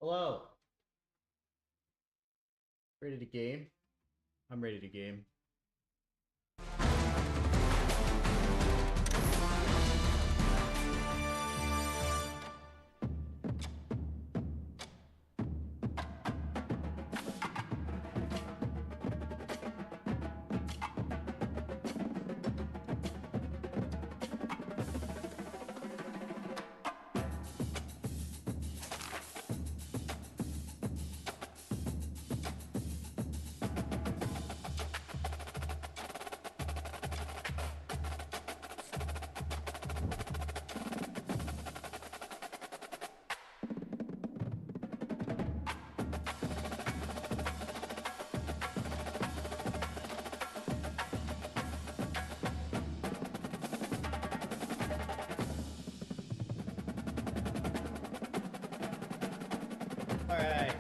Hello. Ready to game? I'm ready to game. All right.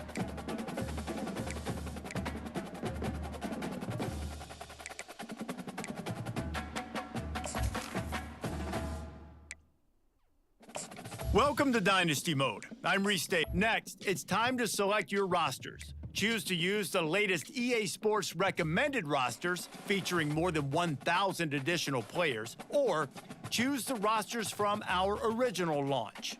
Welcome to Dynasty Mode. I'm Restate. Next, it's time to select your rosters. Choose to use the latest EA Sports recommended rosters featuring more than 1,000 additional players, or choose the rosters from our original launch.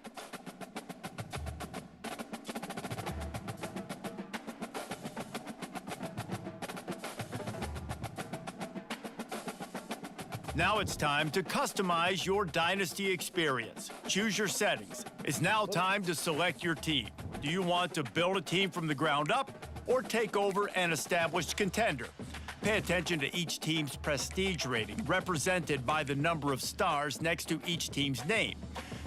Now it's time to customize your Dynasty experience. Choose your settings. It's now time to select your team. Do you want to build a team from the ground up or take over an established contender? Pay attention to each team's prestige rating, represented by the number of stars next to each team's name.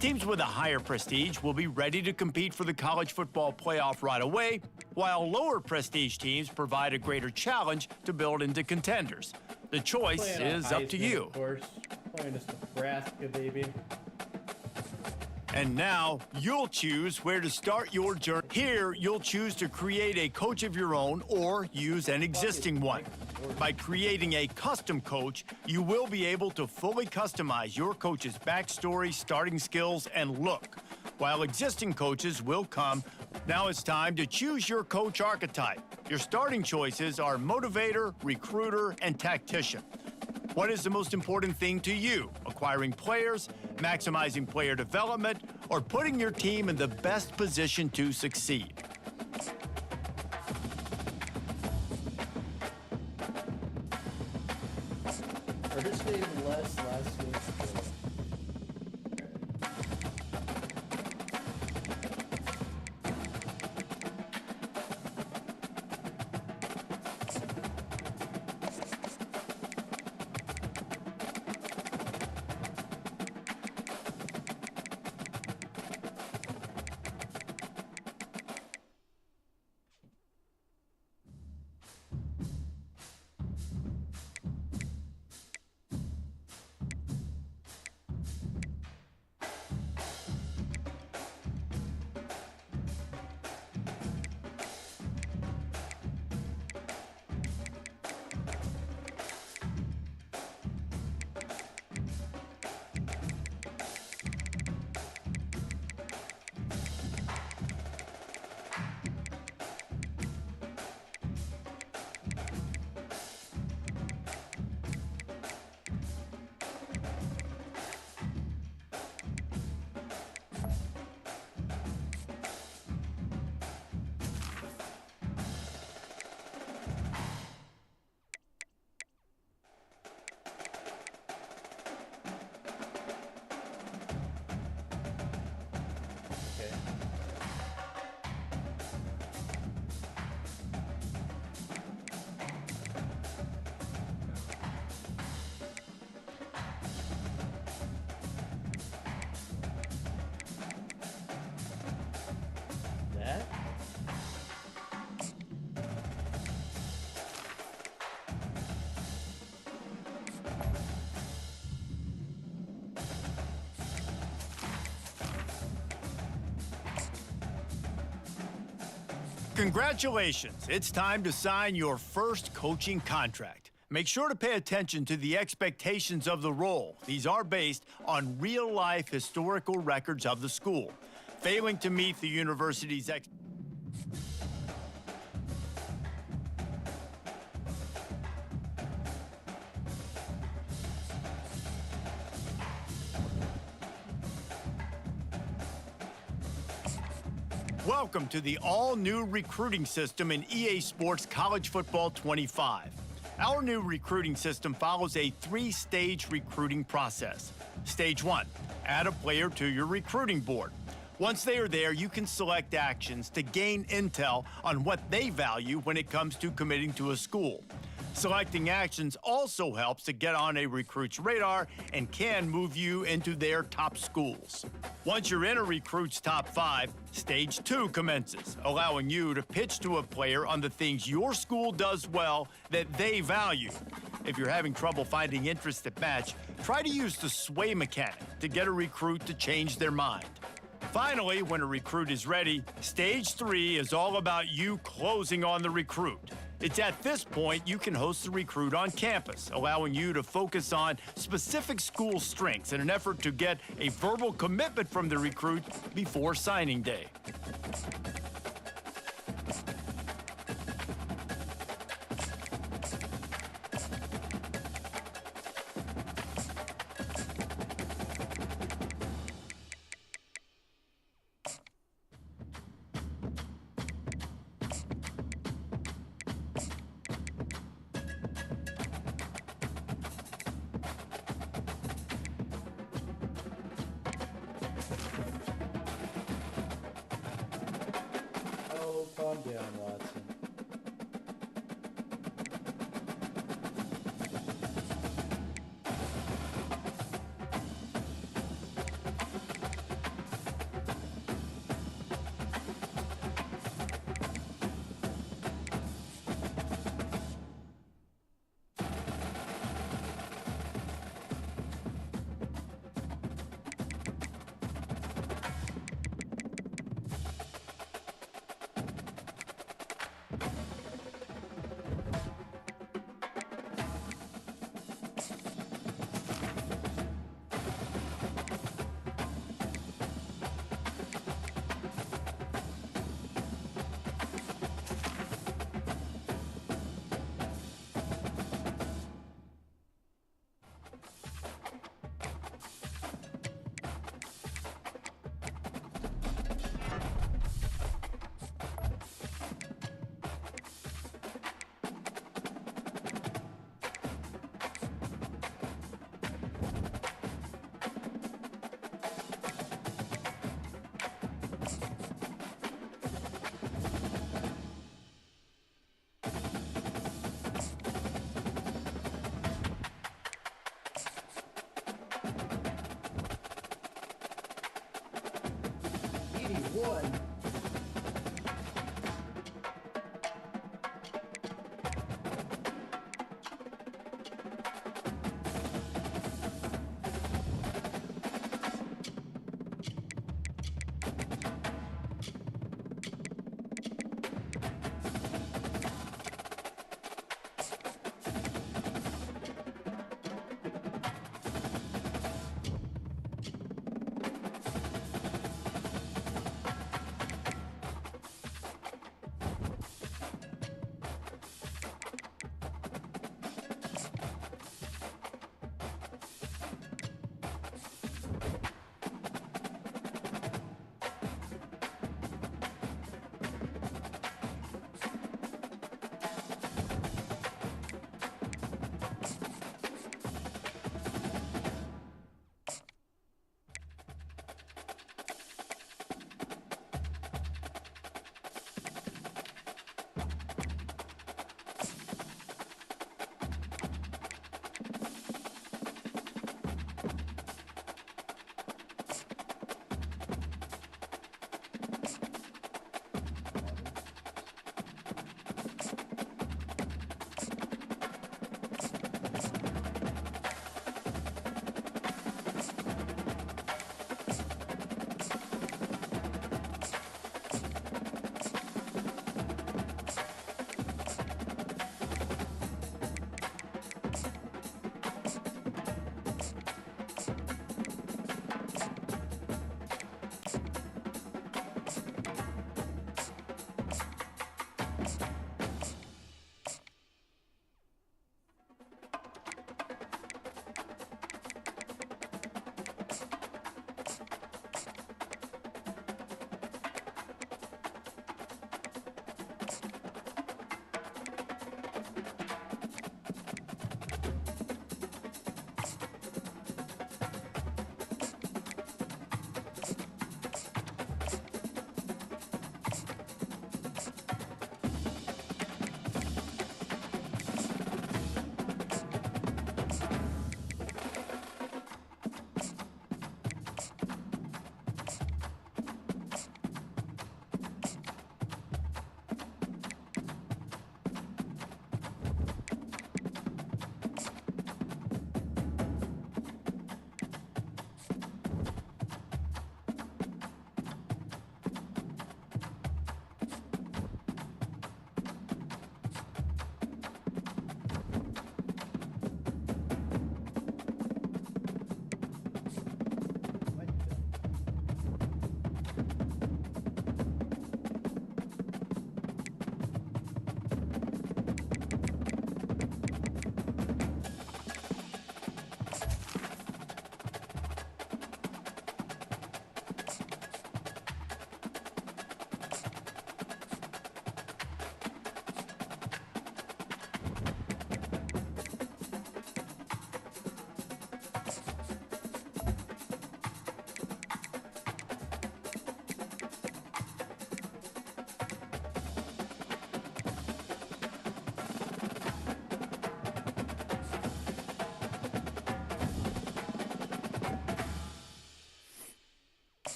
Teams with a higher prestige will be ready to compete for the college football playoff right away, while lower prestige teams provide a greater challenge to build into contenders. The choice is up to you. Of course. Playing this Nebraska, baby. And now, you'll choose where to start your journey. Here, you'll choose to create a coach of your own or use an existing one. By creating a custom coach, you will be able to fully customize your coach's backstory, starting skills, and look, while existing coaches will come. Now it's time to choose your coach archetype. Your starting choices are motivator, recruiter, and tactician. What is the most important thing to you? Acquiring players, maximizing player development, or putting your team in the best position to succeed? Or just even less last week. That? Congratulations, it's time to sign your first coaching contract. Make sure to pay attention to the expectations of the role. These are based on real-life historical records of the school. Failing to meet the university's Welcome to the all-new recruiting system in EA Sports College Football 25. Our new recruiting system follows a three-stage recruiting process. Stage 1, add a player to your recruiting board. Once they are there, you can select actions to gain intel on what they value when it comes to committing to a school. Selecting actions also helps to get on a recruit's radar and can move you into their top schools. Once you're in a recruit's top 5, Stage 2 commences, allowing you to pitch to a player on the things your school does well that they value. If you're having trouble finding interest that match, try to use the sway mechanic to get a recruit to change their mind. Finally, when a recruit is ready, Stage 3 is all about you closing on the recruit. It's at this point you can host the recruit on campus, allowing you to focus on specific school strengths in an effort to get a verbal commitment from the recruit before signing day. Oh, calm down, Watson.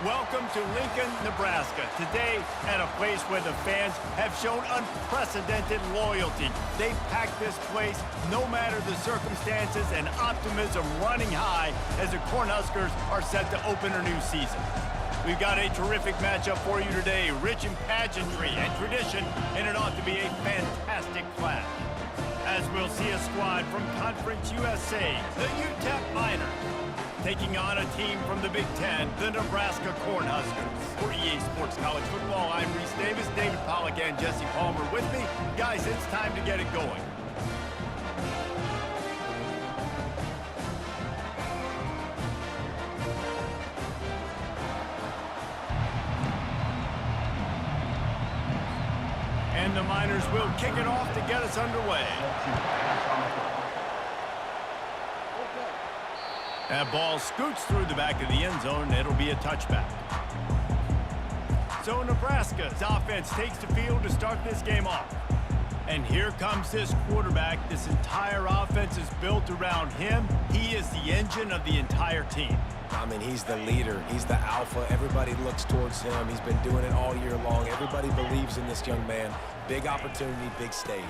Welcome to Lincoln, Nebraska. Today, at a place where the fans have shown unprecedented loyalty. They pack this place no matter the circumstances, and optimism running high as the Cornhuskers are set to open a new season. We've got a terrific matchup for you today, rich in pageantry and tradition, and it ought to be a fantastic clash. As we'll see a squad from Conference USA, the UTEP Miners, taking on a team from the Big Ten, the Nebraska Cornhuskers. For EA Sports College Football, I'm Reese Davis, David Pollack, and Jesse Palmer with me. Guys, it's time to get it going. And the Miners will kick it off to get us underway. That ball scoots through the back of the end zone. It'll be a touchback. So Nebraska's offense takes the field to start this game off. And here comes this quarterback. This entire offense is built around him. He is the engine of the entire team. I mean, he's the leader. He's the alpha. Everybody looks towards him. He's been doing it all year long. Everybody believes in this young man. Big opportunity, big stage.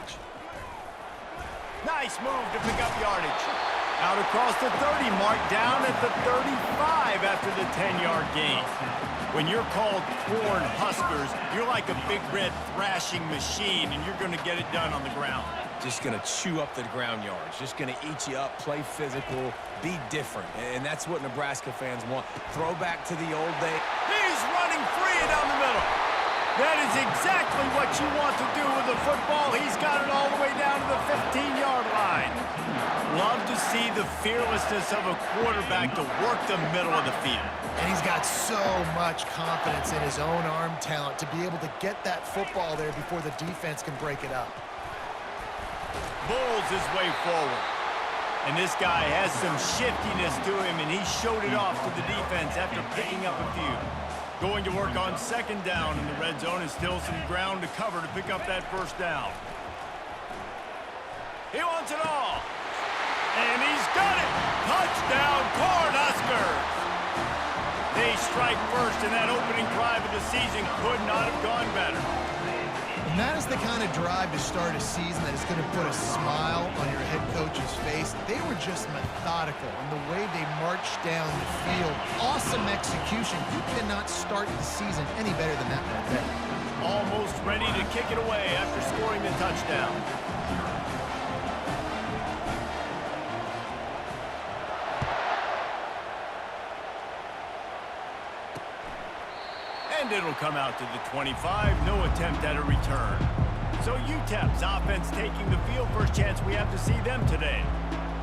Nice move to pick up yardage. Out across the 30 mark, down at the 35 after the 10-yard gain. When you're called Cornhuskers, you're like a big red thrashing machine, and you're going to get it done on the ground. Just going to chew up the ground yards. Just going to eat you up, play physical, be different. And that's what Nebraska fans want. Throw back to the old day. He's running free down the middle. That is exactly what you want to do with the football. He's got it all the way down to the 15-yard line. Love to see the fearlessness of a quarterback to work the middle of the field. And he's got so much confidence in his own arm talent to be able to get that football there before the defense can break it up. Bulls his way forward. And this guy has some shiftiness to him, and he showed it off to the defense after picking up a few. Going to work on second down in the red zone, and still some ground to cover to pick up that first down. He wants it all. And he's got it. Touchdown, Cornhuskers. They strike first, and that opening drive of the season could not have gone better. And that is the kind of drive to start a season that is going to put a smile on your head coach's face. They were just methodical in the way they marched down the field. Awesome execution. You cannot start the season any better than that right there. Almost ready to kick it away after scoring the touchdown. And it'll come out to the 25. No attempt at a return. So UTEP's offense taking the field. First chance we have to see them today.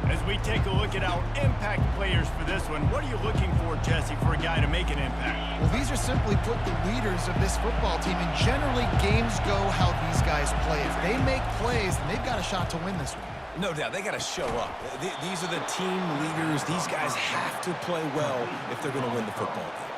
As we take a look at our impact players for this one, what are you looking for, Jesse, for a guy to make an impact? Well, these are simply put the leaders of this football team, and generally games go how these guys play. If they make plays, then they've got a shot to win this one. No doubt, they got to show up. These are the team leaders. These guys have to play well if they're going to win the football game.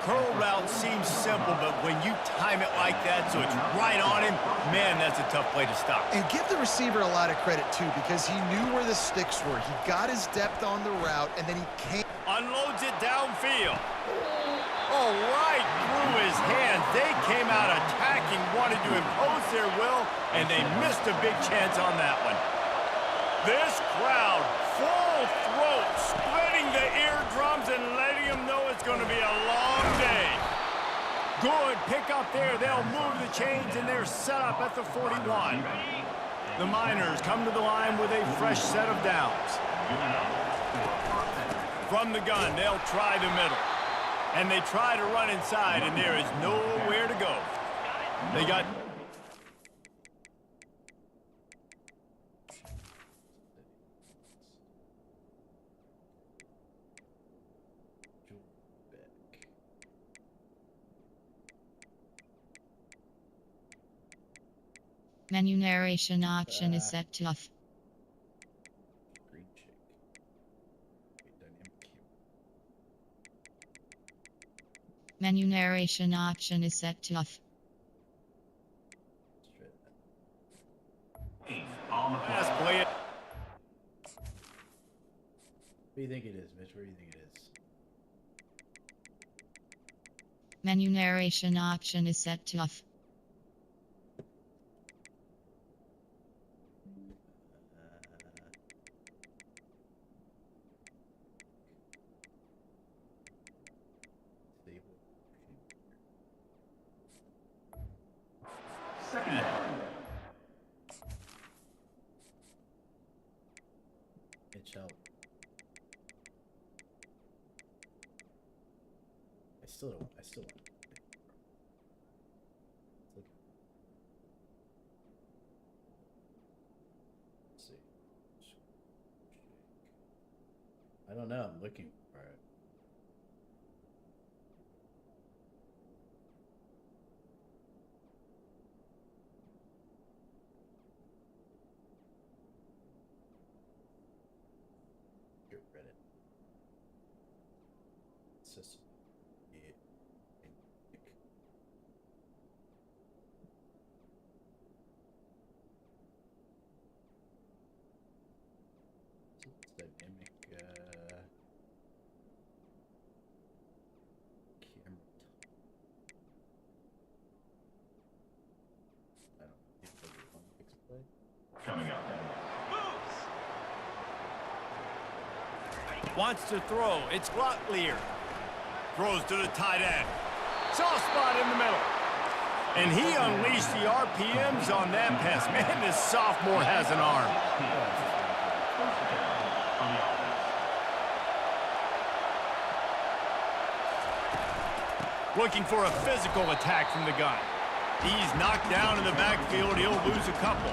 Curl route seems simple, but when you time it like that so it's right on him, man, that's a tough play to stop. And give the receiver a lot of credit, too, because he knew where the sticks were. He got his depth on the route, and then he came. Unloads it downfield. Oh, right through his hands. They came out attacking, wanted to impose their will, and they missed a big chance on that one. This crowd, full throat, splitting the eardrums and letting them know it's going to be a long day. Good pick up there. They'll move the chains, and they're set up at the 41. The Miners come to the line with a fresh set of downs. From the gun, they'll try the middle. And they try to run inside, and there is nowhere to go. They got... Menu narration option is set to off. Green chick. Dynamic cube. Menu narration option is set to off. Pass play it. What do you think it is, Mitch? What do you think it is? Menu narration option is set to off. Second down. Pitch out. I still don't. Let's see. I don't know. I'm looking for it. Get rid of it. It's just dynamic camera. I don't think there's one fixed play. Coming up. Wants to throw. It's Locklear. Throws to the tight end. Soft spot in the middle. And he unleashed the RPMs on that pass. Man, this sophomore has an arm. Looking for a physical attack from the gun. He's knocked down in the backfield. He'll lose a couple.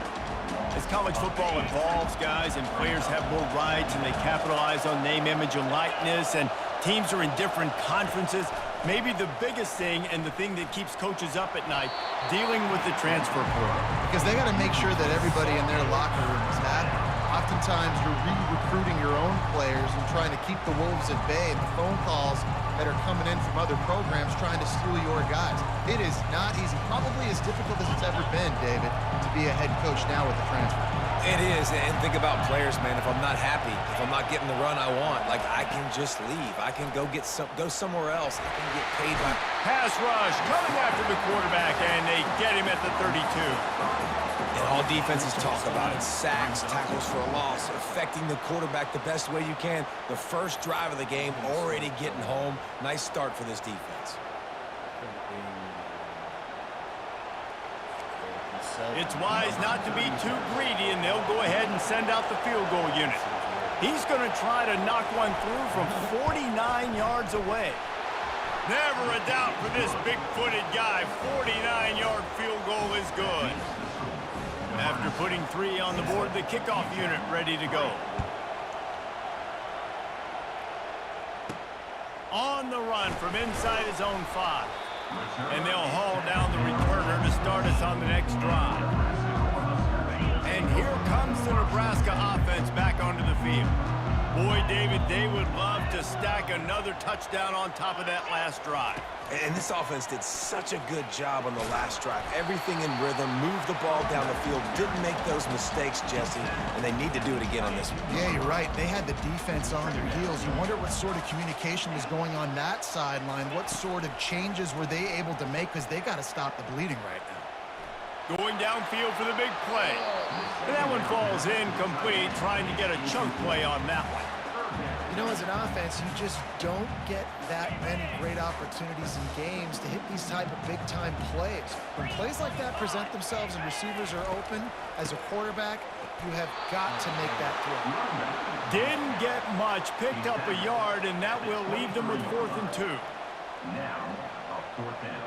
As college football evolves, guys, and players have more rights and they capitalize on name, image, and likeness, and teams are in different conferences, maybe the biggest thing and the thing that keeps coaches up at night, dealing with the transfer portal. Because they got to make sure that everybody in their locker room is happy. Oftentimes, you're re-recruiting your own players and trying to keep the Wolves at bay. And the phone calls that are coming in from other programs trying to steal your guys. It is not easy. Probably as difficult as it's ever been, David, to be a head coach now with the transfer. It is, and think about players, man. If I'm not happy, if I'm not getting the run I want, like, I can just leave. I can go somewhere else. I can get paid by... Pass rush coming after the quarterback, and they get him at the 32. And all defenses talk about it. Sacks, tackles for a loss, affecting the quarterback the best way you can. The first drive of the game, already getting home. Nice start for this defense. It's wise not to be too greedy, and they'll go ahead and send out the field goal unit. He's going to try to knock one through from 49 yards away. Never a doubt for this big-footed guy. 49-yard field goal is good. After putting 3 on the board, the kickoff unit ready to go. On the run from inside his own 5. And they'll haul down the returner to start us on the next drive. And here comes the Nebraska offense back onto the field. Boy, David, they would love to stack another touchdown on top of that last drive. And this offense did such a good job on the last drive. Everything in rhythm, moved the ball down the field, didn't make those mistakes, Jesse, and they need to do it again on this one. Yeah, you're right. They had the defense on their heels. You wonder what sort of communication was going on that sideline. What sort of changes were they able to make, because they got to stop the bleeding right now. Going downfield for the big play. And that one falls incomplete, trying to get a chunk play on that one. You know, as an offense, you just don't get that many great opportunities in games to hit these type of big-time plays. When plays like that present themselves and receivers are open, as a quarterback, you have got to make that throw. Didn't get much, picked up a yard, and that will leave them with 4th and 2. Now, a 4th down.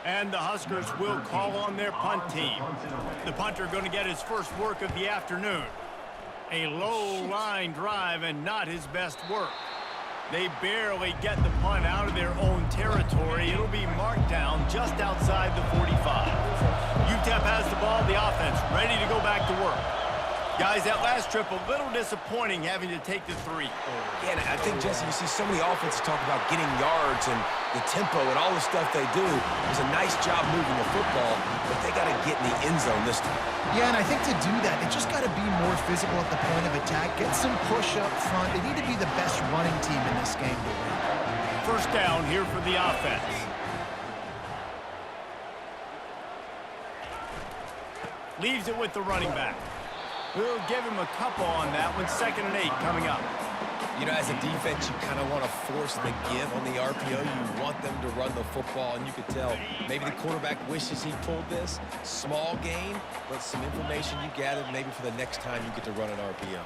And the Huskers will call on their punt team. The punter going to get his first work of the afternoon. A low line drive and not his best work. They barely get the punt out of their own territory. It'll be marked down just outside the 45. UTEP has the ball, the offense ready to go back to work. Guys, that last trip, a little disappointing having to take the 3. Yeah, and I think, Jesse, you see so many offenses talk about getting yards and the tempo and all the stuff they do. It was a nice job moving the football, but they got to get in the end zone this time. Yeah, and I think to do that, they just got to be more physical at the point of attack, get some push up front. They need to be the best running team in this game to win. First down here for the offense. Leaves it with the running back. We'll give him a couple on that one. 2nd and 8 coming up. You know, as a defense, you kind of want to force the give on the RPO. You want them to run the football, and you could tell maybe the quarterback wishes he pulled this. Small gain, but some information you gathered maybe for the next time you get to run an RPO.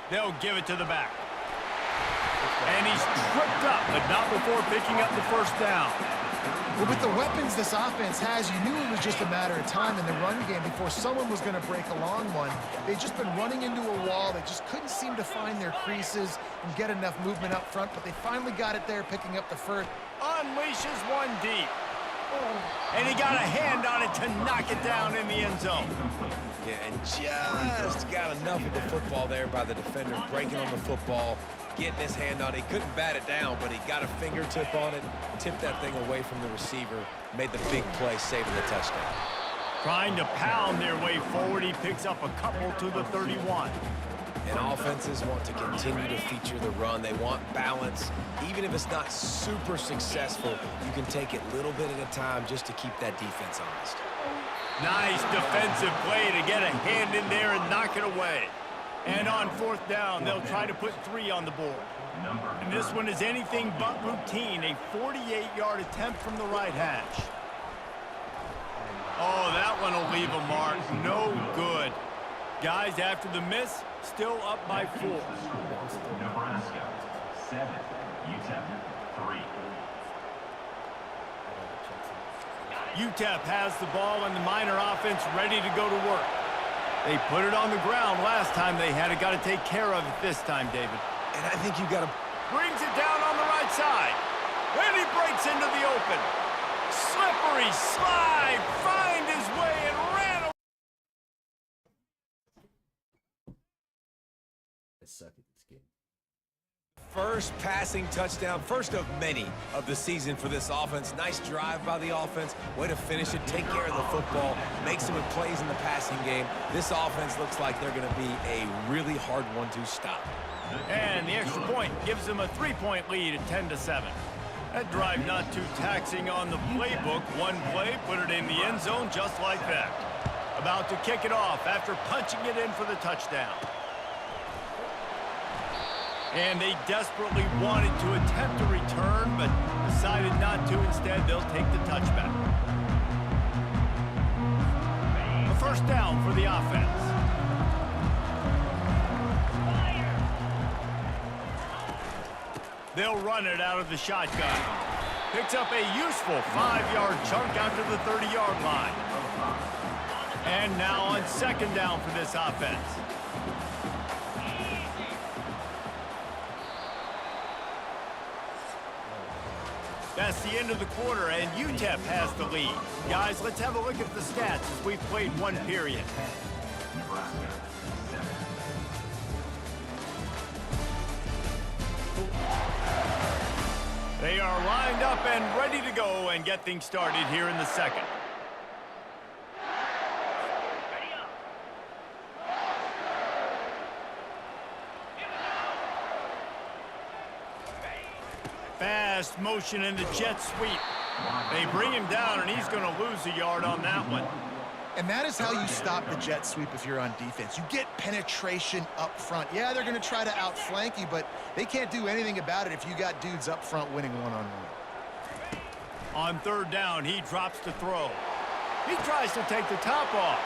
They'll give it to the back. And he's tripped up, but not before picking up the first down. Well, with the weapons this offense has, you knew it was just a matter of time in the run game before someone was going to break a long one. They've just been running into a wall. They just couldn't seem to find their creases and get enough movement up front, but they finally got it there, picking up the first. Unleashes one deep. And he got a hand on it to knock it down in the end zone. Yeah, and just got enough of the football there by the defender, breaking on the football, getting his hand on it. He couldn't bat it down, but he got a fingertip on it, tipped that thing away from the receiver, made the big play, saving the touchdown. Trying to pound their way forward, he picks up a couple to the 31. And offenses want to continue to feature the run. They want balance. Even if it's not super successful, you can take it little bit at a time just to keep that defense honest. Nice defensive play to get a hand in there and knock it away. And on 4th down, they'll try to put 3 on the board. And this one is anything but routine, a 48-yard attempt from the right hash. Oh, that one will leave a mark. No good. Guys, after the miss, still up by 4. Nebraska 7, UTEP 3. UTEP has the ball and the Miner offense ready to go to work. They put it on the ground last time they had it. Got to take care of it this time, David. And I think you got to... Brings it down on the right side. And he breaks into the open. Slippery slide. Find his way and ran away. I suck at this game. First passing touchdown, first of many of the season for this offense. Nice drive by the offense. Way to finish it, take care of the football, make some plays in the passing game. This offense looks like they're going to be a really hard one to stop. And the extra point gives them a 3-point lead at 10-7. That drive not too taxing on the playbook. One play, put it in the end zone just like that. About to kick it off after punching it in for the touchdown. And they desperately wanted to attempt a return, but decided not to. Instead, they'll take the touchback. A first down for the offense. They'll run it out of the shotgun. Picks up a useful 5-yard chunk out to the 30-yard line. And now on 2nd down for this offense. That's the end of the quarter, and UTEP has the lead. Guys, let's have a look at the stats as we've played one period. Nebraska 7. They are lined up and ready to go and get things started here in the 2nd. Fast motion in the jet sweep. They bring him down, and he's going to lose a yard on that one. And that is how you stop the jet sweep if you're on defense. You get penetration up front. Yeah, they're going to try to outflank you, but they can't do anything about it if you got dudes up front winning one-on-one. On 3rd down, he drops to throw. He tries to take the top off.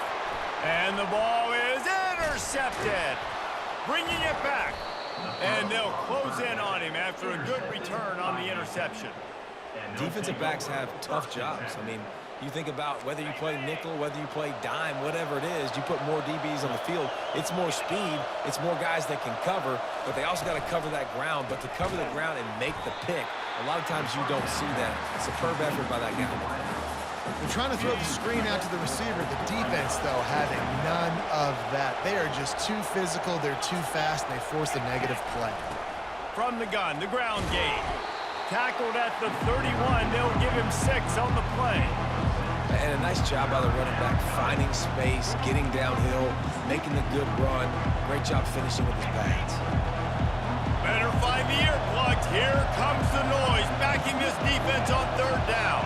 And the ball is intercepted. Bringing it back. And they'll close in on him after a good return on the interception. Defensive backs have tough jobs. I mean, you think about whether you play nickel, whether you play dime, whatever it is, you put more DBs on the field. It's more speed. It's more guys that can cover, but they also got to cover that ground. But to cover the ground and make the pick, a lot of times you don't see that. Superb effort by that guy. They're trying to throw the screen out to the receiver. The defense, though, having none of that. They are just too physical. They're too fast, and they force a negative play. From the gun, the ground game. Tackled at the 31. They'll give him 6 on the play. And a nice job by the running back, finding space, getting downhill, making the good run. Great job finishing with his pads. Better find the earplugs. Here comes the noise, backing this defense on third down.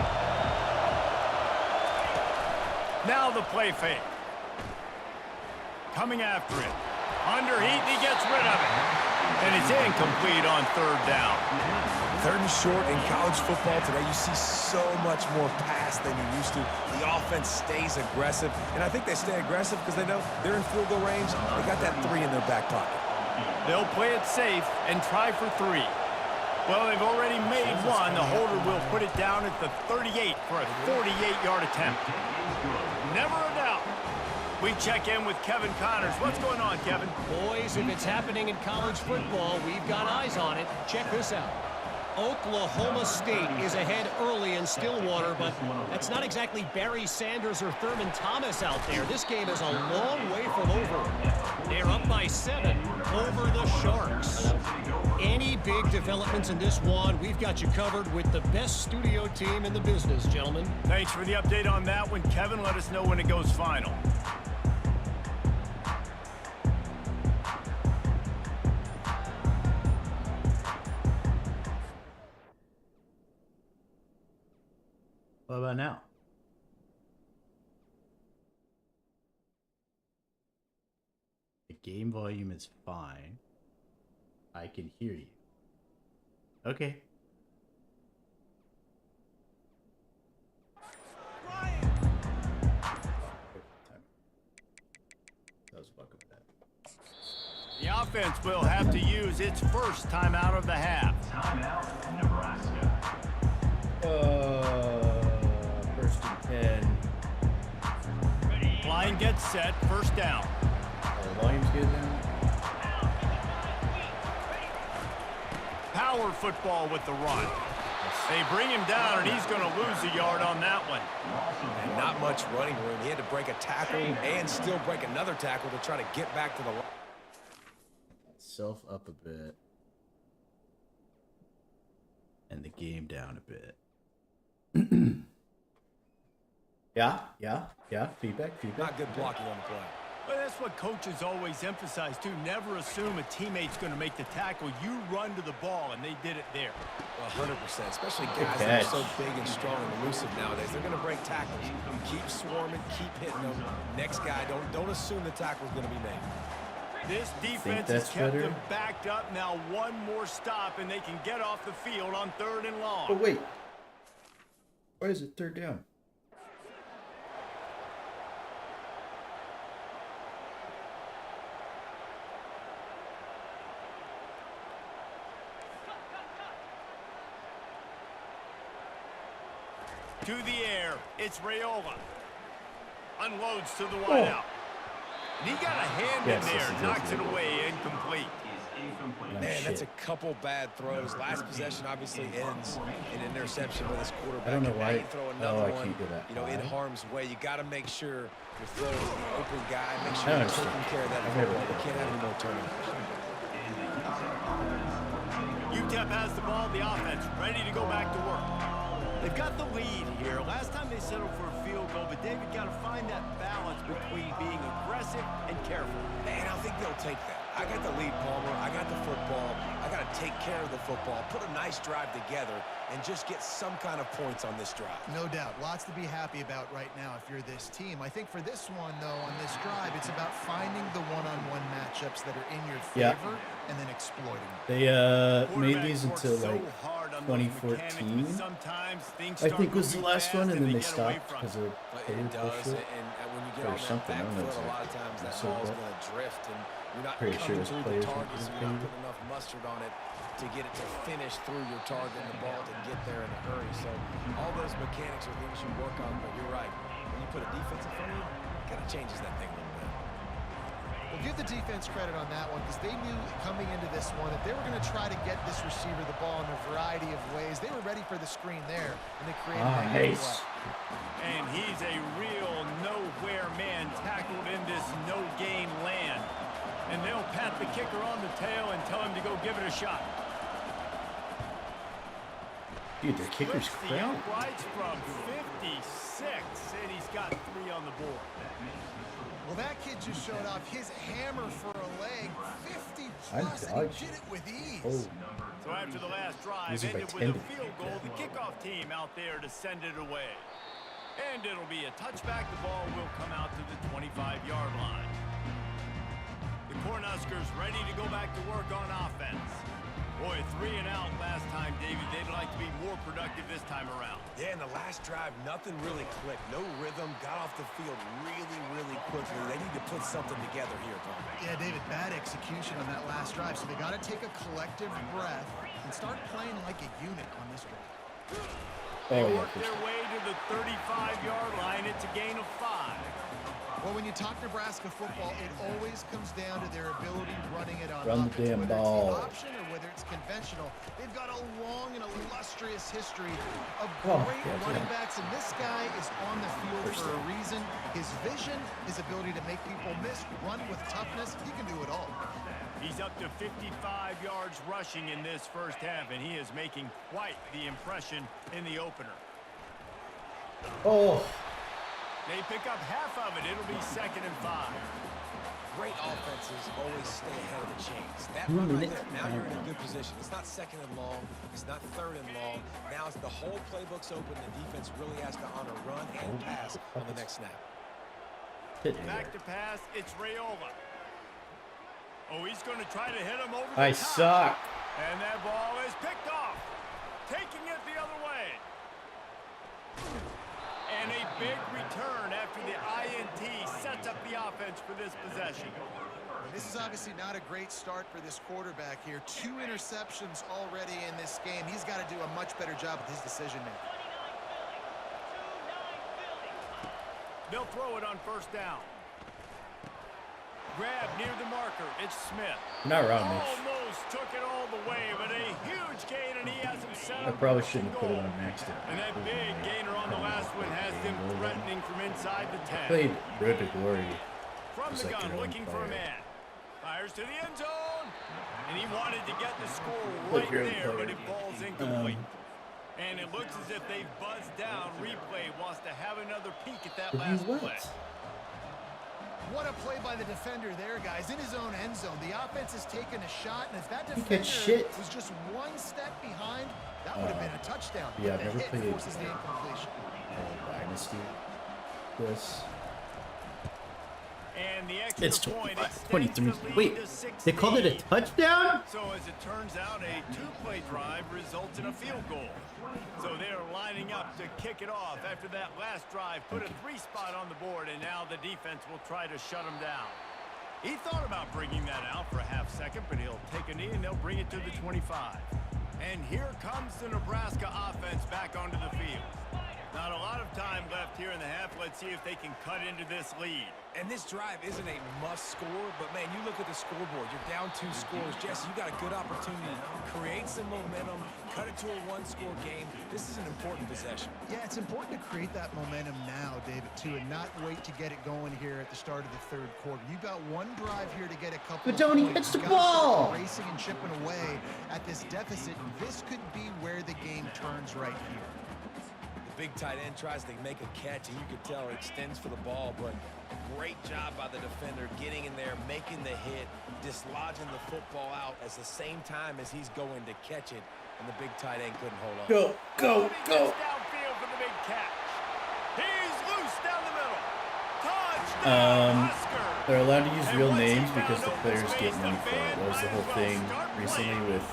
Now the play fake. Coming after it. Under heat, and he gets rid of it. And it's incomplete on third down. Third and short in college football today, you see so much more pass than you used to. The offense stays aggressive, and I think they stay aggressive because they know they're in field goal range. They got that 3 in their back pocket. They'll play it safe and try for 3. Well, they've already made one. The holder will put it down at the 38 for a 48-yard attempt. Never a doubt. We check in with Kevin Connors. What's going on, Kevin? Boys, if it's happening in college football, we've got eyes on it. Check this out. Oklahoma State is ahead early in Stillwater, but that's not exactly Barry Sanders or Thurman Thomas out there. This game is a long way from over. They're up by 7 over the Sharks. Any big developments in this one, we've got you covered with the best studio team in the business, gentlemen. Thanks for the update on that one, Kevin. Let us know when it goes final. What about now? The game volume is fine. I can hear you. Okay. That was welcome to that. The offense will have to use its first timeout of the half. Timeout, Nebraska. First and 10. Line gets set, first down. The volume's good now. Power football with the run. They bring him down, and he's going to lose a yard on that one. And not much running room. He had to break a tackle and still break another tackle to try to get back to the line. Self up a bit. And the game down a bit. Yeah. Feedback. Not good blocking on the play. But that's what coaches always emphasize, too. Never assume a teammate's going to make the tackle. You run to the ball, and they did it there. 100%, especially guys that are so big and strong and elusive nowadays. They're going to break tackles. Keep swarming, keep hitting them. Next guy, don't assume the tackle's going to be made. This defense has kept them backed up. Now one more stop, and they can get off the field on 3rd and long. Oh, wait. Why is it 3rd down? To the air, it's Raiola. Unloads to the wideout. And he got a hand in there, knocks it away, incomplete. Man, that's a couple bad throws. Last possession obviously ends in an interception with his quarterback. I don't know why. You throw another one, can't do that. you know, in harm's way. You got to make sure your throw is the open guy. Make sure you're taking care of that football. You can't have any more turnovers. UTEP has the ball, the offense ready to go back to work. They've got the lead here. Last time they settled for a field goal, but David got to find that balance between being aggressive and careful. Man, I think they'll take that. I got the lead, Palmer. I got the football. I got to take care of the football, put a nice drive together, and just get some kind of points on this drive. No doubt. Lots to be happy about right now if you're this team. I think for this one, though, on this drive, it's about finding the one-on-one matchups that are in your favor and then exploiting them. They made these until like 2014. I think was the last one, and then they stopped because of it does, and when you get on that back foot, a lot of times that ball's going to drift, and you're not coming through the target, so you're not putting enough mustard on it to get it to finish through your target and the ball to get there in a hurry. So all those mechanics are things you work on, but you're right. When you put a defense in front of you, it kind of changes that thing a little bit. Well, give the defense credit on that one because they knew coming into this one that they were going to try to get this receiver the ball in a variety of ways. They were ready for the screen there, and they created a play. And he's a real nowhere man tackled in this no-gain land. And they'll pat the kicker on the tail and tell him to go give it a shot. Dude, their kicker's The uprights from 56, and he's got 3 on the board. Well, that kid just showed off his hammer for a leg. 50 I'm plus, and he dodging. did it with ease. Oh, So after the last drive Losing by ended with 10 a to field goal, the kickoff team out there to send it away. And it'll be a touchback. The ball will come out to the 25-yard line. The Cornhuskers ready to go back to work on offense. Boy, 3 and out last time, David. They'd like to be more productive this time around. Yeah, in the last drive, nothing really clicked. No rhythm, got off the field really, really quickly. They need to put something together here, Tom. Yeah, David, bad execution on that last drive, so they got to take a collective breath and start playing like a unit on this drive. They oh yeah. work their way to the 35-yard line. It's a gain of 5. Well, when you talk Nebraska football, it always comes down to their ability running it on Run the offense, damn whether ball. it's the option or whether it's conventional. They've got a long and illustrious history of Oh, great yeah, running yeah. backs, and this guy is on the field First for a down. reason. His vision, his ability to make people miss, run with toughness, he can do it all. He's up to 55 yards rushing in this first half, and he is making quite the impression in the opener. Oh, They pick up half of it. It'll be 2nd and 5. Great offenses always stay ahead of the chains. That 2 run right minutes. there, now you're in a good position. It's not 2nd and long. It's not 3rd and long. Now it's the whole playbook's open. The defense really has to honor run and pass on the next snap. hit me Back there. to pass. It's Raiola. Oh, he's going to try to hit him over I the top. suck. And that ball is picked off. Taking it the other way. And a big return after the INT sets up the offense for this possession. This is obviously not a great start for this quarterback here. 2 interceptions already in this game. He's got to do a much better job with his decision-making. They'll throw it on 1st down. Grab near the marker. It's Smith. You're not wrong, Mitch. Almost took it all the way, but a huge gain, and he has him set I up. probably shouldn't have put it on maxed out. And that big gainer on the last one has him threatening from inside the 10. Played Road to Glory. From It's the like gun, your own looking for a player. man. Fires to the end zone. And he wanted to get the score Like right your own there, but player. it falls incomplete. And it looks as if they've buzzed down. Replay wants to have another peek at that Did last you play. what? What a play by the defender there, guys. In his own end zone. The offense has taken a shot, and if that He defender gets shit. was just 1 step behind, that would have been a touchdown. yeah, But I've the never hit played forces the incompletion. Dynasty. This. And the extra It's point 23. extends the lead Wait, to 16. they called it a touchdown? So as it turns out, a 2-play drive results in a field goal. So they are lining up to kick it off after that last drive. Put a 3-spot on the board, and now the defense will try to shut them down. He thought about bringing that out for a half second, but he'll take a knee, and they'll bring it to the 25. And here comes the Nebraska offense back onto the field. Not a lot of time left here in the half. Let's see if they can cut into this lead. And this drive isn't a must score, but man, you look at the scoreboard. You're down 2 scores. Jesse, you got a good opportunity to create some momentum, cut it to a 1-score game. This is an important possession. Yeah, it's important to create that momentum now, David, too, and not wait to get it going here at the start of the 3rd quarter. You've got 1 drive here to get a couple But of don't he points. hits the You gotta start ball? racing and chipping away at this deficit. This could be where the game turns right here. The big tight end tries to make a catch, and you can tell it extends for the ball, but great job by the defender getting in there, making the hit, dislodging the football out at the same time as he's going to catch it, and the big tight end couldn't hold on. Go, go, He go. gets downfield for the big catch. He's loose down the middle. Touchdown, Husker. They're allowed to use And real once he names found because the open players space, get the money for it. fan That was the whole might as thing well start recently playing. with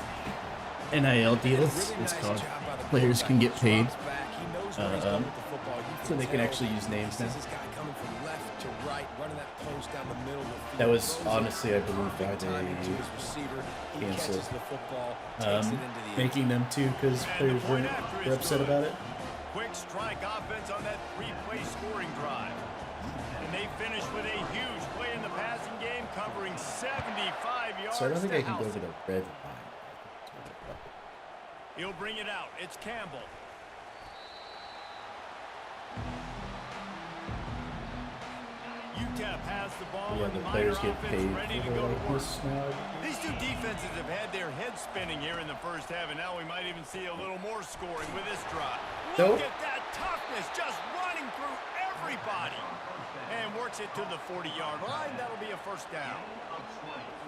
NIL deals. Really It's nice called job by the players can get paid. quarterback. He knows where he's going with the football. You so they can tell actually use names he now. sees this guy coming from left to right, running that post down the middle of the field. That was Throws it honestly, I believe, why big time into they his receiver. He canceled, catches the football, takes it into the end making them too because And the players point were after is upset good. about it. Quick strike offense on that 3-play scoring drive. And they finish with a huge play in the passing game, covering 75 yards So I don't think to I can go house to it. the red line. He'll bring it out. It's Campbell. UTEP has the ball. Yeah, and the Miner players get offense paid ready to for go to like work. this now. These two defenses have had their heads spinning here in the first half, and now we might even see a little more scoring with this drive. Look Nope. at that toughness, just running through everybody. And works it to the 40-yard line. That'll be a first down.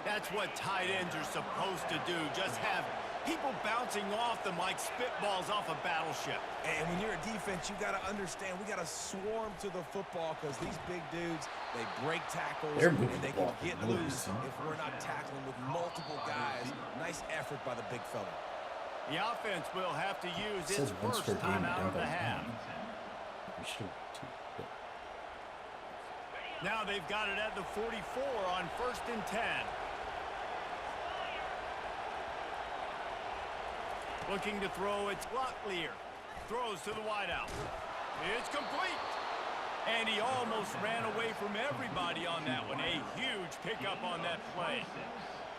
That's what tight ends are supposed to do. Just have people bouncing off them like spitballs off a battleship. And when you're a defense, you got to understand, we got to swarm to the football because these big dudes, they break tackles and they can get loose if we're not tackling with multiple guys. Nice effort by the big fella. The offense will have to use its first time out of the half. Now they've got it at the 44 on 1st and 10. Looking to throw, it's Locklear. Throws to the wideout. It's complete. And he almost ran away from everybody on that one. A huge pickup on that play.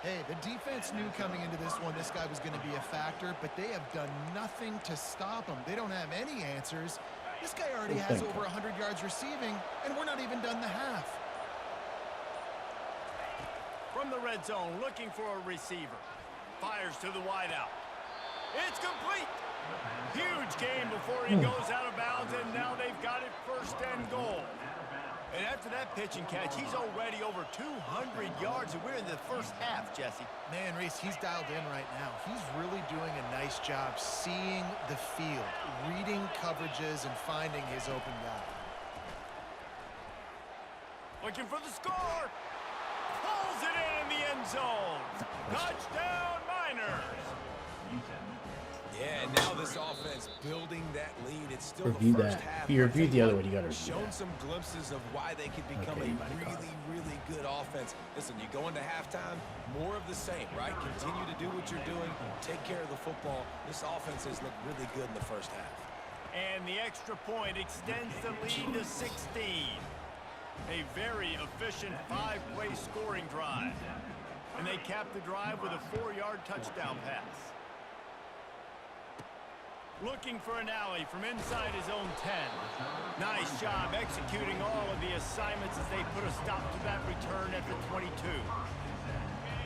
Hey, the defense knew coming into this one this guy was going to be a factor, but they have done nothing to stop him. They don't have any answers. This guy already has over 100 yards receiving, and we're not even done the half. From the red zone, looking for a receiver. Fires to the wideout. It's complete. Huge gain before he goes out of bounds, and now they've got it 1st and goal. And after that pitch and catch, he's already over 200 yards, and we're in the first half, Jesse. Man, Reese, he's dialed in right now. He's really doing a nice job seeing the field, reading coverages, and finding his open guy. Looking for the score. Pulls it in the end zone. Touchdown, Miners. Yeah, and now this offense building that lead. It's still Review the first that. half. If you reviewed the other one, you got to review Shown that. some glimpses of why they could become a really good offense. Listen, you go into halftime, more of the same, right? Continue to do what you're doing. Take care of the football. This offense has looked really good in the first half. And the extra point extends the lead to 16. A very efficient 5-play scoring drive. And they cap the drive with a 4-yard touchdown pass. Looking for an alley from inside his own 10. Nice job executing all of the assignments as they put a stop to that return at the 22.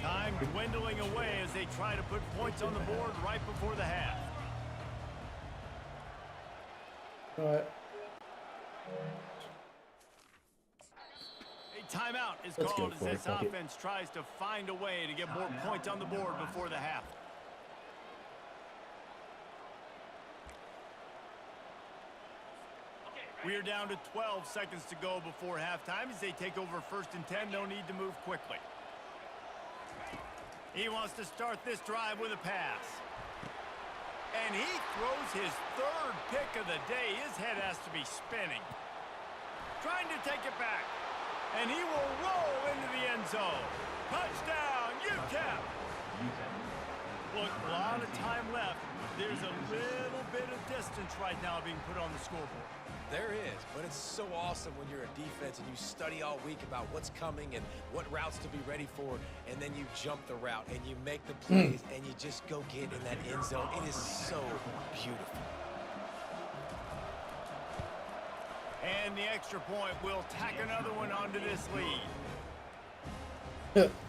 Time dwindling away as they try to put points on the board right before the half. A timeout is called as this offense tries to find a way to get more points on the board before the half. We are down to 12 seconds to go before halftime as they take over 1st and 10. No need to move quickly. He wants to start this drive with a pass. And he throws his 3rd pick of the day. His head has to be spinning. Trying to take it back. And he will roll into the end zone. Touchdown, UTEP! Look, a lot of time left. There's a little bit of distance right now being put on the scoreboard. There is, but it's so awesome when you're a defense and you study all week about what's coming and what routes to be ready for, and then you jump the route and you make the plays and you just go get in that end zone. It is so beautiful. And the extra point will tack another one onto this lead.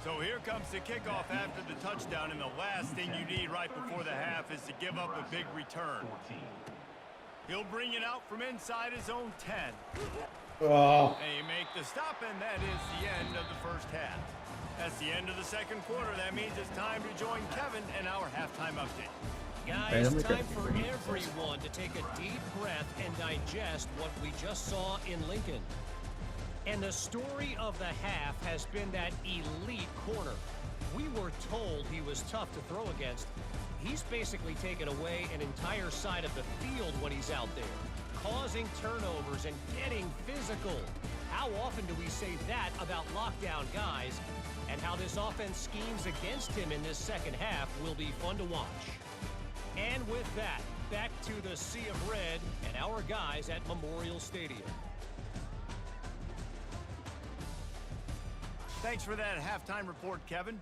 So here comes the kickoff after the touchdown, and the last thing you need right before the half is to give up a big return. He'll bring it out from inside his own 10. They make the stop, and that is the end of the first half. That's the end of the second quarter. That means it's time to join Kevin and our halftime update. Guys, time for everyone to take a deep breath and digest what we just saw in Lincoln. And the story of the half has been that elite corner. We were told he was tough to throw against. He's basically taken away an entire side of the field when he's out there, causing turnovers and getting physical. How often do we say that about lockdown guys? And how this offense schemes against him in this second half will be fun to watch. And with that, back to the Sea of Red and our guys at Memorial Stadium. Thanks for that halftime report, Kevin.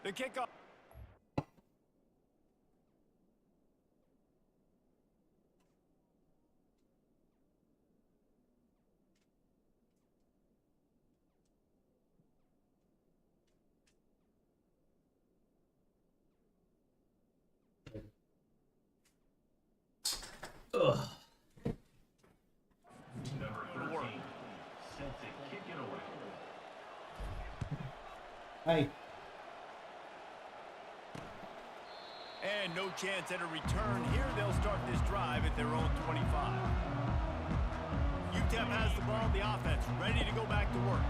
The kickoff. Ugh. Number 13, set to kick it away. Hi. And no chance at a return here. They'll start this drive at their own 25. UTEP has the ball, the offense ready to go back to work.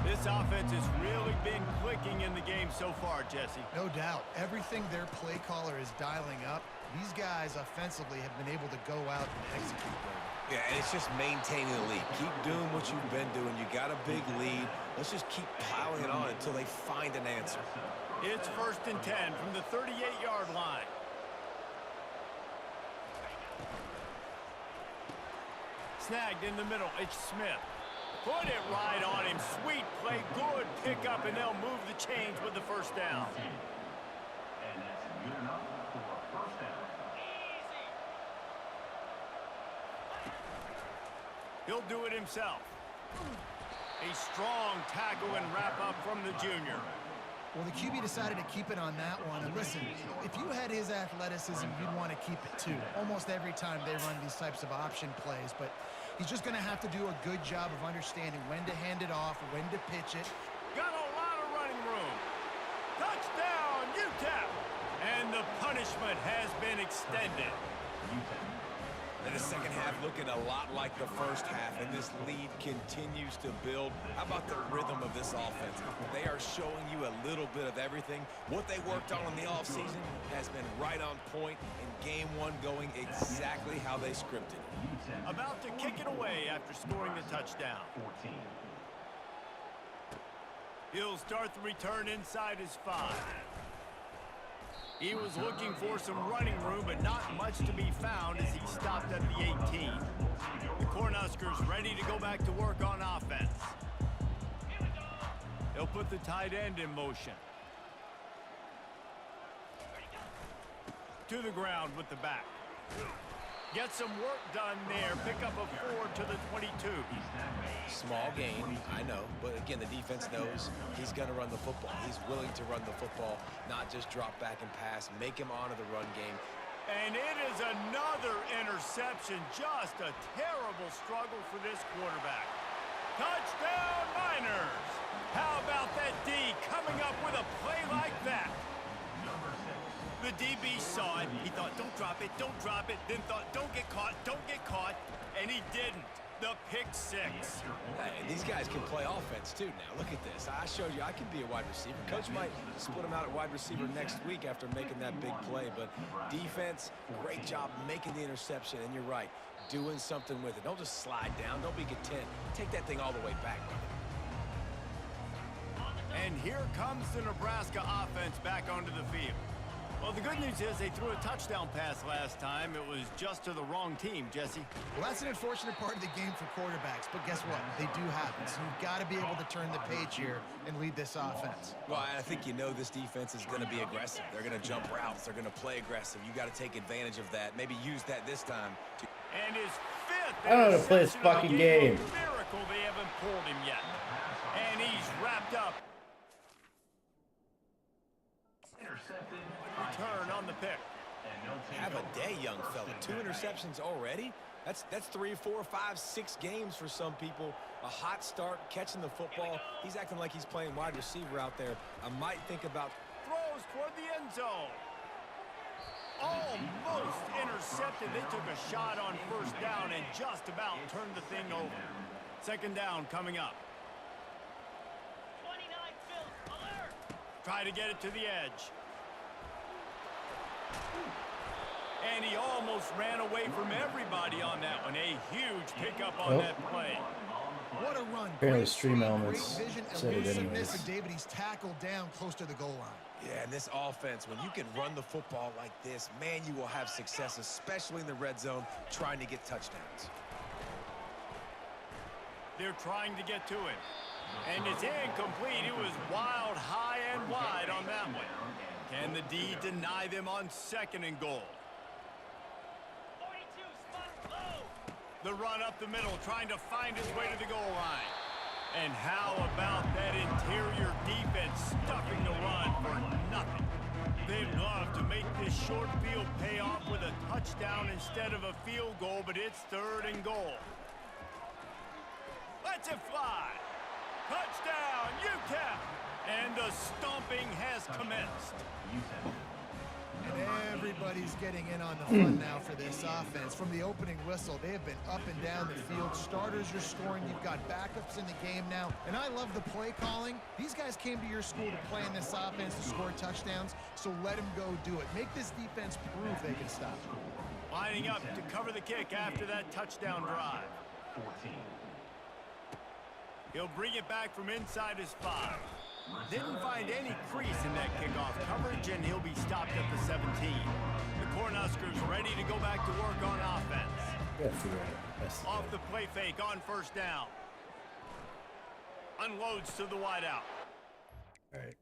This offense has really been clicking in the game so far, Jesse. No doubt. Everything their play caller is dialing up, these guys offensively have been able to go out and execute. Yeah, and it's just maintaining the lead. Keep doing what you've been doing. You got a big lead. Let's just keep piling it on until they find an answer. It's 1st and 10 from the 38-yard line. Snagged in the middle. It's Smith. Put it right on him. Sweet play. Good pickup, and they'll move the chains with the first down. And that's good enough for a first down. He'll do it himself. A strong tackle and wrap up from the junior. Well, the QB decided to keep it on that one. And listen, if you had his athleticism, you'd want to keep it too. Almost every time they run these types of option plays. But he's just going to have to do a good job of understanding when to hand it off, when to pitch it. Got a lot of running room. Touchdown, UTEP. And the punishment has been extended. And the second half looking a lot like the first half, and this lead continues to build. How about the rhythm of this offense? They are showing you a little bit of everything. What they worked on in the offseason has been right on point, and game one going exactly how they scripted it. About to kick it away after scoring the touchdown. 14. He'll start the return inside his 5. He was looking for some running room, but not much to be found as he stopped at the 18. The Cornhuskers ready to go back to work on offense. They'll put the tight end in motion. To the ground with the back. Get some work done there. Pick up a 4 to the 22. Small gain, I know, but again, the defense knows he's going to run the football. He's willing to run the football, not just drop back and pass, make him honor the run game. And it is another interception. Just a terrible struggle for this quarterback. Touchdown, Miners! How about that D coming up with a play like that? The DB saw it. He thought, don't drop it, then thought, don't get caught, and he didn't. The pick 6. Hey, these guys can play offense too now. Look at this. I showed you I can be a wide receiver. Coach might split him out at wide receiver next week after making that big play, but defense, great job making the interception, and you're right, doing something with it. Don't just slide down. Don't be content. Take that thing all the way back. And here comes the Nebraska offense back onto the field. Well, the good news is they threw a touchdown pass last time. It was just to the wrong team, Jesse. Well, that's an unfortunate part of the game for quarterbacks, but guess what? They do happen, so you've got to be able to turn the page here and lead this offense. Well, I think you know this defense is going to be aggressive. They're going to jump routes. They're going to play aggressive. You got to take advantage of that. Maybe use that this time. And his 5th I don't know how to play this fucking game. Miracle they haven't pulled him yet. And he's wrapped up. Intercepted. Return on the pick. Have a day, young fella. 2 interceptions already? That's 3, 4, 5, 6 games for some people. A hot start, catching the football. He's acting like he's playing wide receiver out there. I might think about... Throws toward the end zone. Almost intercepted. They took a shot on first down and just about turned the thing over. Second down coming up. 29 Phil, alert! Try to get it to the edge. And he almost ran away from everybody on that one. A huge pickup on that play. What a run. Apparently Great stream speed, elements great vision, and said it anyways. elusiveness, David, he's tackled down close to the goal line. Yeah, and this offense, when you can run the football like this, man, you will have success, especially in the red zone, trying to get touchdowns. They're trying to get to it. And it's incomplete. It was wild, high and wide on that one. Can the D deny them on 2nd and goal? 42 spot low. The run up the middle, trying to find his way to the goal line. And how about that interior defense stuffing the run for nothing? They'd love to make this short field pay off with a touchdown instead of a field goal, but it's 3rd and goal. Let's it fly. Touchdown, UTEP. And the stomping has commenced. And everybody's getting in on the fun now for this offense. From the opening whistle, they have been up and down the field. Starters are scoring. You've got backups in the game now. And I love the play calling. These guys came to your school to play in this offense to score touchdowns, so let them go do it. Make this defense prove they can stop. Lining up to cover the kick after that touchdown drive. 14. He'll bring it back from inside his 5. Didn't find any crease in that kickoff coverage, and he'll be stopped at the 17. The Cornhuskers ready to go back to work on offense. Yeah, figure it out. Off the play fake on 1st down. Unloads to the wideout. All right.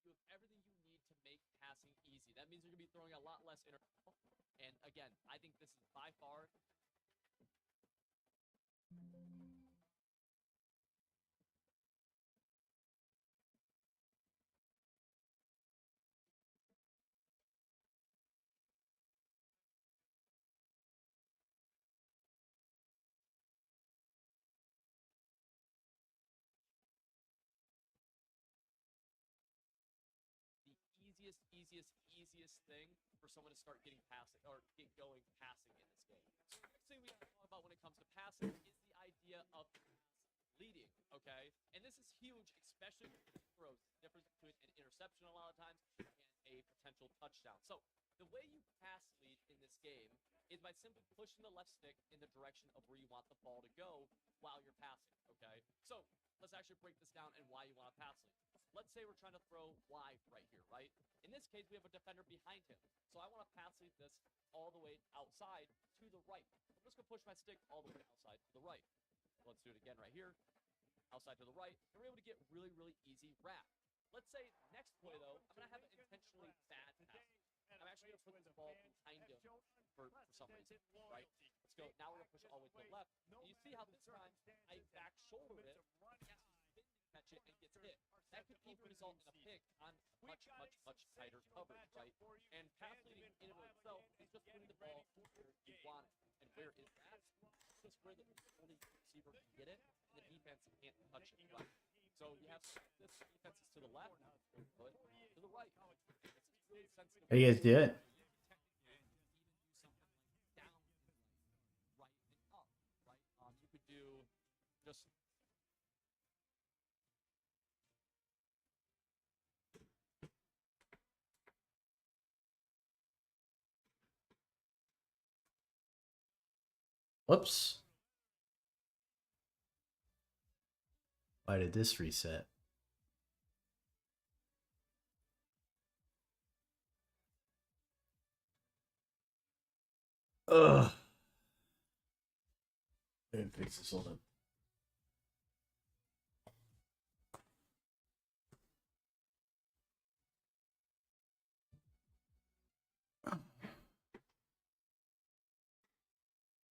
You have everything you need to make passing easy. That means you're going to be throwing a lot less interval. And again, I think this is by far the easiest thing for someone to start getting passing or get going passing in this game. So the next thing we have to talk about when it comes to passing is the idea of leading, okay? And this is huge, especially with throws. The difference between an interception a lot of times and a potential touchdown. So the way you pass lead in this game is by simply pushing the left stick in the direction of where you want the ball to go while you're passing, okay? So let's actually break this down and why you want to pass lead. Let's say we're trying to throw wide right here, right? In this case, we have a defender behind him. So I want to pass lead this all the way outside to the right. I'm just going to push my stick all the way outside to the right. Let's do it again right here. Outside to the right. And we're able to get really, really easy wrap. Let's say next play, though, I'm going to have an intentionally bad pass. I'm actually going to put the ball behind him for some reason, right? Let's go. Now we're going to push it all the way to the left. And you see how this time I back shouldered it. Yes, catch it and gets hit. That could even result in a pick on much, much, much tighter coverage, right? And pass leading in and of itself is just putting the ball where you want it. And where is that? Just where the only receiver can get it, and the defense can't touch it. Right? So you have this defense is to the left, but to the right. It's really sensitive. How you guys do it? You could do just Whoops. Why did this reset? Ugh. I didn't fix this. Hold on.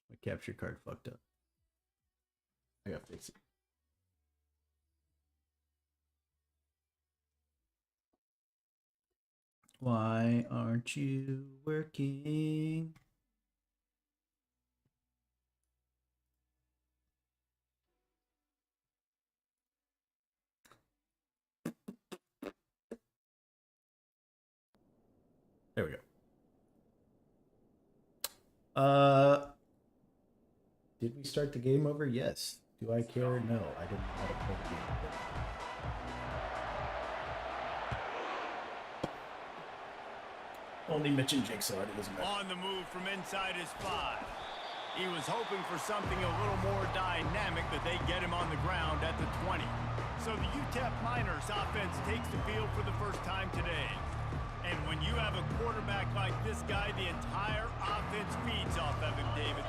My capture card fucked up. I gotta fix it. Why aren't you working? There we go. Did we start the game over? Yes. Do I care? No, I didn't know how to play the game. Only mention Jigsaw, it doesn't matter. On the move from inside his 5. He was hoping for something a little more dynamic, but they get him on the ground at the 20. So the UTEP Miners offense takes the field for the first time today. And when you have a quarterback like this guy, the entire offense feeds off of him, David.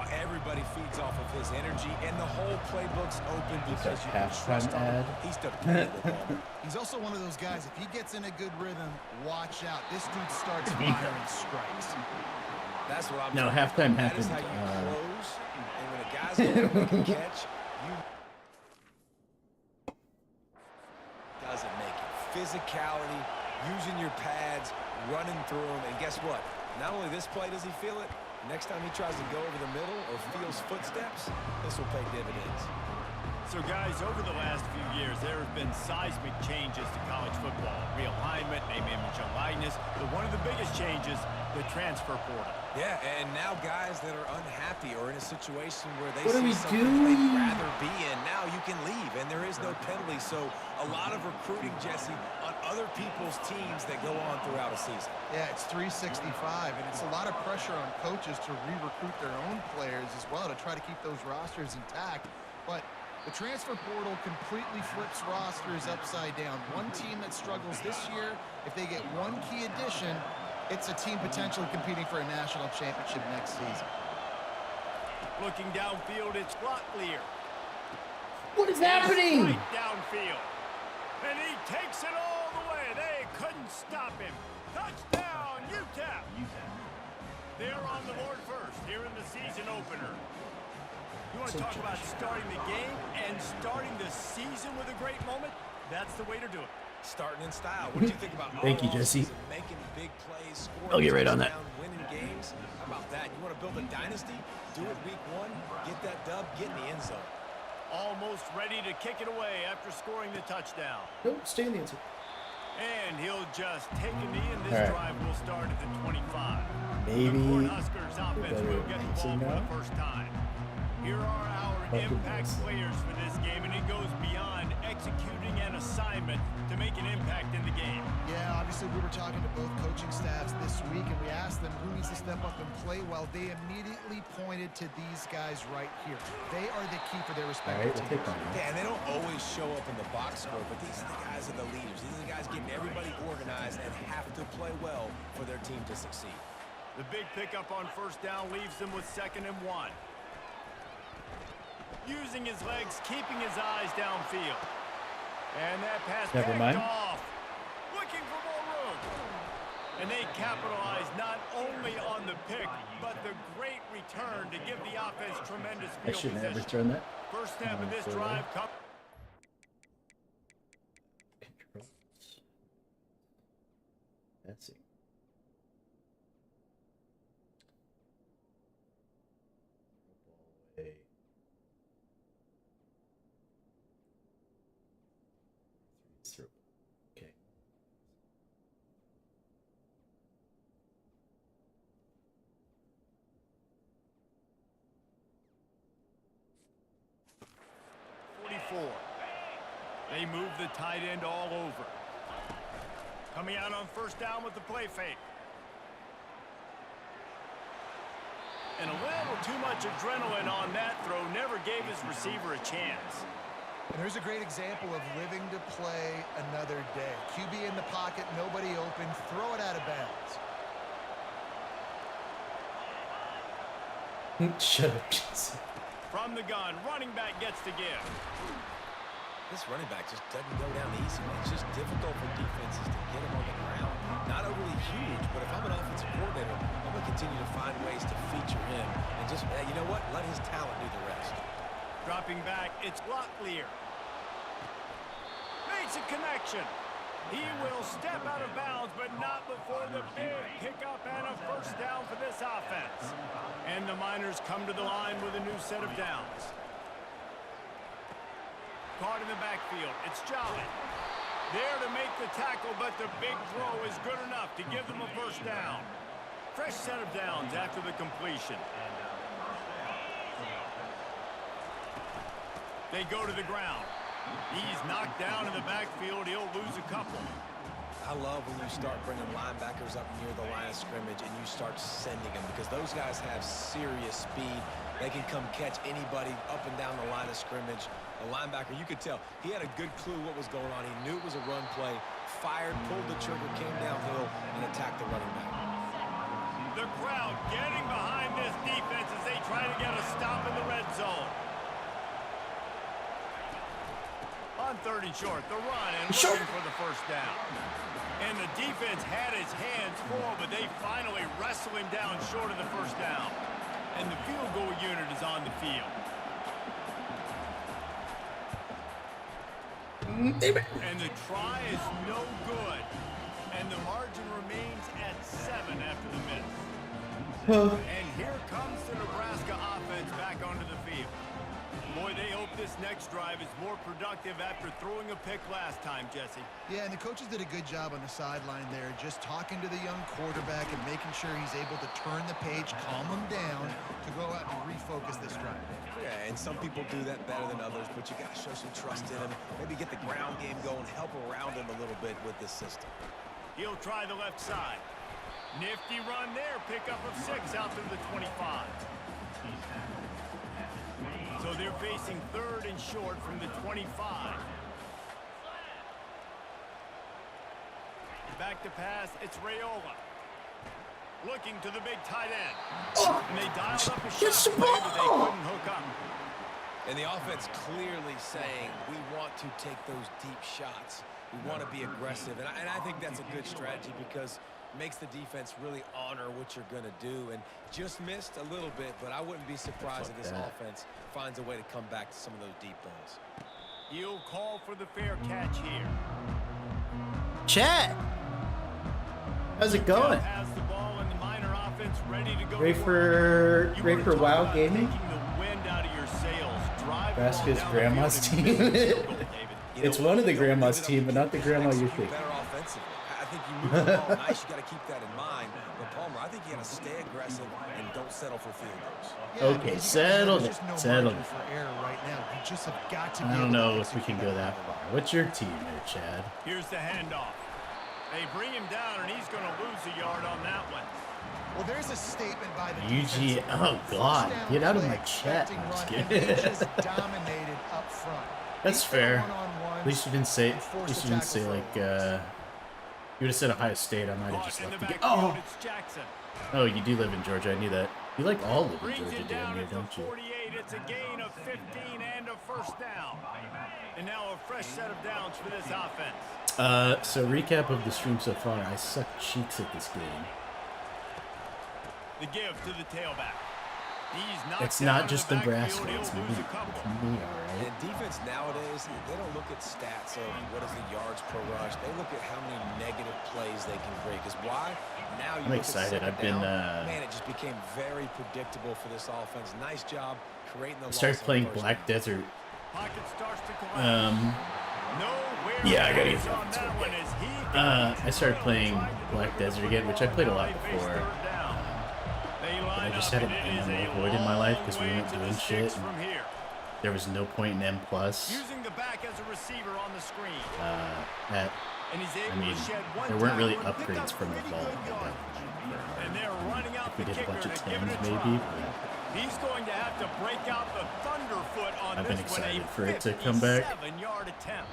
Everybody feeds off of his energy, and the whole playbook's open because you can trust him. He's dependable. He's also one of those guys, if he gets in a good rhythm, watch out. This dude starts firing strikes. That's what I'm No, talking halftime about. That is happened. how you close, and when a guy's going to make a catch, you doesn't make it. Physicality, using your pads, running through them, and guess what? Not only this play does he feel it, next time he tries to go over the middle or feels footsteps, this will pay dividends. So, guys, over the last few years, there have been seismic changes to college football. Realignment, name, image, and likeness. But one of the biggest changes, the transfer portal. Yeah, and now guys that are unhappy or in a situation where they What are see we something doing? they'd rather be in, now you can leave, and there is no penalty. So a lot of recruiting, Jesse, on other people's teams that go on throughout a season. Yeah, it's 365, and it's a lot of pressure on coaches to re-recruit their own players as well to try to keep those rosters intact. But the transfer portal completely flips rosters upside down. One team that struggles this year, if they get one key addition, it's a team potentially competing for a national championship next season. Looking downfield, it's Locklear. What is happening? Right downfield. And he takes it all the way. They couldn't stop him. Touchdown, UTEP. They're on the board first here in the season opener. You want to talk about starting the game and starting the season with a great moment? That's the way to do it. Starting in style. What do you think about Thank you, Jesse. making big plays, scoring I'll get right on that. touchdowns, winning games? How about that? You want to build a dynasty? Do it week 1, get that dub, get in the end zone. Almost ready to kick it away after scoring the touchdown. Nope, stay in the answer. And he'll just take a knee, and this All right. drive will start at the 25. Maybe The Cornhuskers offense better will get the ball passing for now. the first time. Here are our Fucking impact nice. players for this game, and it goes beyond executing an assignment to make an impact in the game. Yeah, obviously we were talking to both coaching staffs this week, and we asked them who needs to step up and play well. They immediately pointed to these guys right here. They are the key for their All respective right, we'll take teams. one. Yeah, and they don't always show up in the box score, but these are the guys that are the leaders. These are the guys getting everybody organized and have to play well for their team to succeed. The big pickup on first down leaves them with 2nd and 1. Using his legs, keeping his eyes downfield. And that pass Never picked mind. off. Looking for more room. And they capitalize not only on the pick, but the great return to give the offense tremendous I field shouldn't have position. returned that. First snap of this Forward. drive comes. Passing. Ball away. Through. Okay. They move the tight end all over. Coming out on first down with the play fake. And a little too much adrenaline on that throw never gave his receiver a chance. And here's a great example of living to play another day. QB in the pocket, nobody open, throw it out of bounds. Shut up, Jason. From the gun, running back gets the give. This running back just doesn't go down easy. It's just difficult for defenses to get him on the ground. Not overly huge, but if I'm an offensive coordinator, I'm going to continue to find ways to feature him. And just, you know what? Let his talent do the rest. Dropping back, it's Locklear. Makes a connection. He will step out of bounds, but not before the big pickup and a first down for this offense. And the Miners come to the line with a new set of downs. Caught in the backfield. It's Jolly. There to make the tackle, but the big throw is good enough to give them a first down. Fresh set of downs after the completion. They go to the ground. He's knocked down in the backfield. He'll lose a couple. I love when you start bringing linebackers up near the line of scrimmage and you start sending them because those guys have serious speed. They can come catch anybody up and down the line of scrimmage. A linebacker, you could tell, he had a good clue what was going on. He knew it was a run play, fired, pulled the trigger, came downhill, and attacked the running back. The crowd getting behind this defense as they try to get a stop in the red zone. On 3rd and short, the run and looking for the first down. And the defense had his hands full, but they finally wrestle him down short of the first down. And the field goal unit is on the field. And the try is no good. And the margin remains at 7 after the miss. And here comes the Nebraska offense back onto the field. Boy, they hope this next drive is more productive after throwing a pick last time, Jesse. Yeah, and the coaches did a good job on the sideline there, just talking to the young quarterback and making sure he's able to turn the page, calm him down to go out and refocus this drive. Yeah, and some people do that better than others, but you got to show some trust in him. Maybe get the ground game going, help around him a little bit with this system. He'll try the left side. Nifty run there, pickup of 6 out through the 25. So they're facing 3rd and short from the 25. Back to pass, it's Raiola. Looking to the big tight end. And they dialed up a shot play, but they couldn't hook up. And the offense clearly saying, we want to take those deep shots. We want to be aggressive. And I think that's a good strategy because it makes the defense really honor what you're going to do. And just missed a little bit, but I wouldn't be surprised if this offense finds a way to come back to some of those deep balls. He'll call for the fair catch here. Chat! How's it going? Has the ball and the Miner offense ready to go. Ready for WoW Gaming? Nebraska's grandma's team. It's one of the grandma's team, but not the grandma you think. Better offensively. I think you move the ball nice. You got to keep that in mind. But Palmer, I think you got to stay aggressive and don't settle for field goals. Yeah, Okay, settle it. Settle it. For error right now. You just have got to I don't know if we can go that far. What's your team there, Chad? Here's the handoff. They bring him down, and he's going to lose a yard on that one. Well, there's a statement by the UG. Oh, God. Get out of my chat. I'm just kidding. Dominated up front. That's fair. At least you didn't say, like, you would have said Ohio State. I might have just left the game. Oh! Oh, you do live in Georgia. I knew that. You like all live in Georgia, damn near, don't you? It's a gain of 15 and a first down. And now a fresh set of downs for this offense. So recap of the stream so far. I suck cheeks at this game. The give to the tailback. It's not just Nebraska. It's me. It's me, all right? And defense nowadays, they don't look at stats of what is the yards per rush. They look at how many negative plays they can create. Because why? Now I'm excited. I've been. Man, it just became very predictable for this offense. Nice job creating the. I started playing Black Desert. Yeah, I gotta get that. I started playing Black Desert again, which I played a lot before. But I just had an M void in my life because we weren't doing shit. There was no point in M+. Using the back as a receiver on the screen. I mean, there weren't really upgrades from the vault at that point. And they're running out we the did a bunch of kicker to give tens it a maybe. try. He's going to have to break out the Thunderfoot on I've this been one, excited a for it to come back. 57-yard attempt.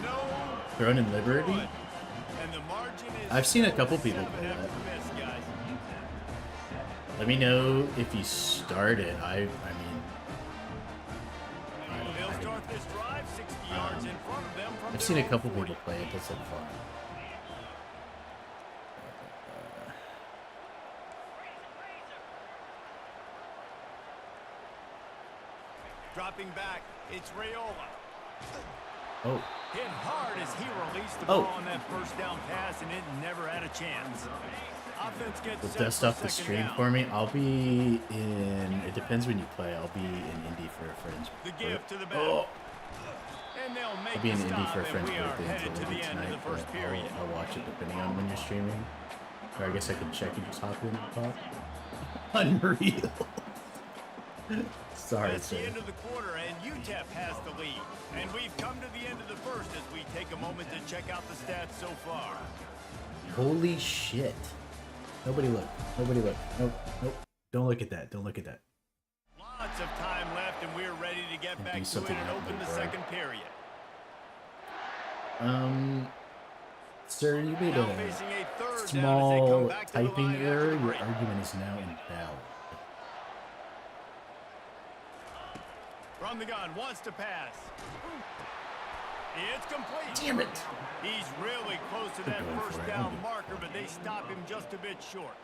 No. Throne in Liberty? And the margin is I've seen a couple people play that. Let me know if you start it. I mean, They'll start this drive 60 yards in front of them from I've seen a couple people play it. That's like fun. Dropping back, it's Raiola. Oh. Hit hard as he released the ball on that first down pass, and it never had a chance. Offense gets We'll set dust for off the second stream down. for me. I'll be in. It depends when you play. I'll be in Indy for a friend's The birthday. give to the back. Oh. And they'll make I'll be in the Indy stop, for a and friend's we are birthday headed until to maybe the end of tonight. the first But period. I'll watch it depending on when you're streaming. Or I guess I can check and just hop in and talk. Unreal. Sorry, That's the sir. end of the quarter, and UTEP has the lead. And we've come to the end of the first as we take a moment to check out the stats so far. Holy shit. Nobody look. Nobody look. Nope. Nope. Don't look at that. Don't look at that. Lots of time left, and we're ready to get And back do to it something and that open the big, second period. Sir, you made Now facing a third down as they small come back to the typing line after error. the Your break. argument is now invalid. From the gun, wants to pass. It's complete. Damn it. He's really close to that going first for it. down I'm marker, but they stop him just a bit short.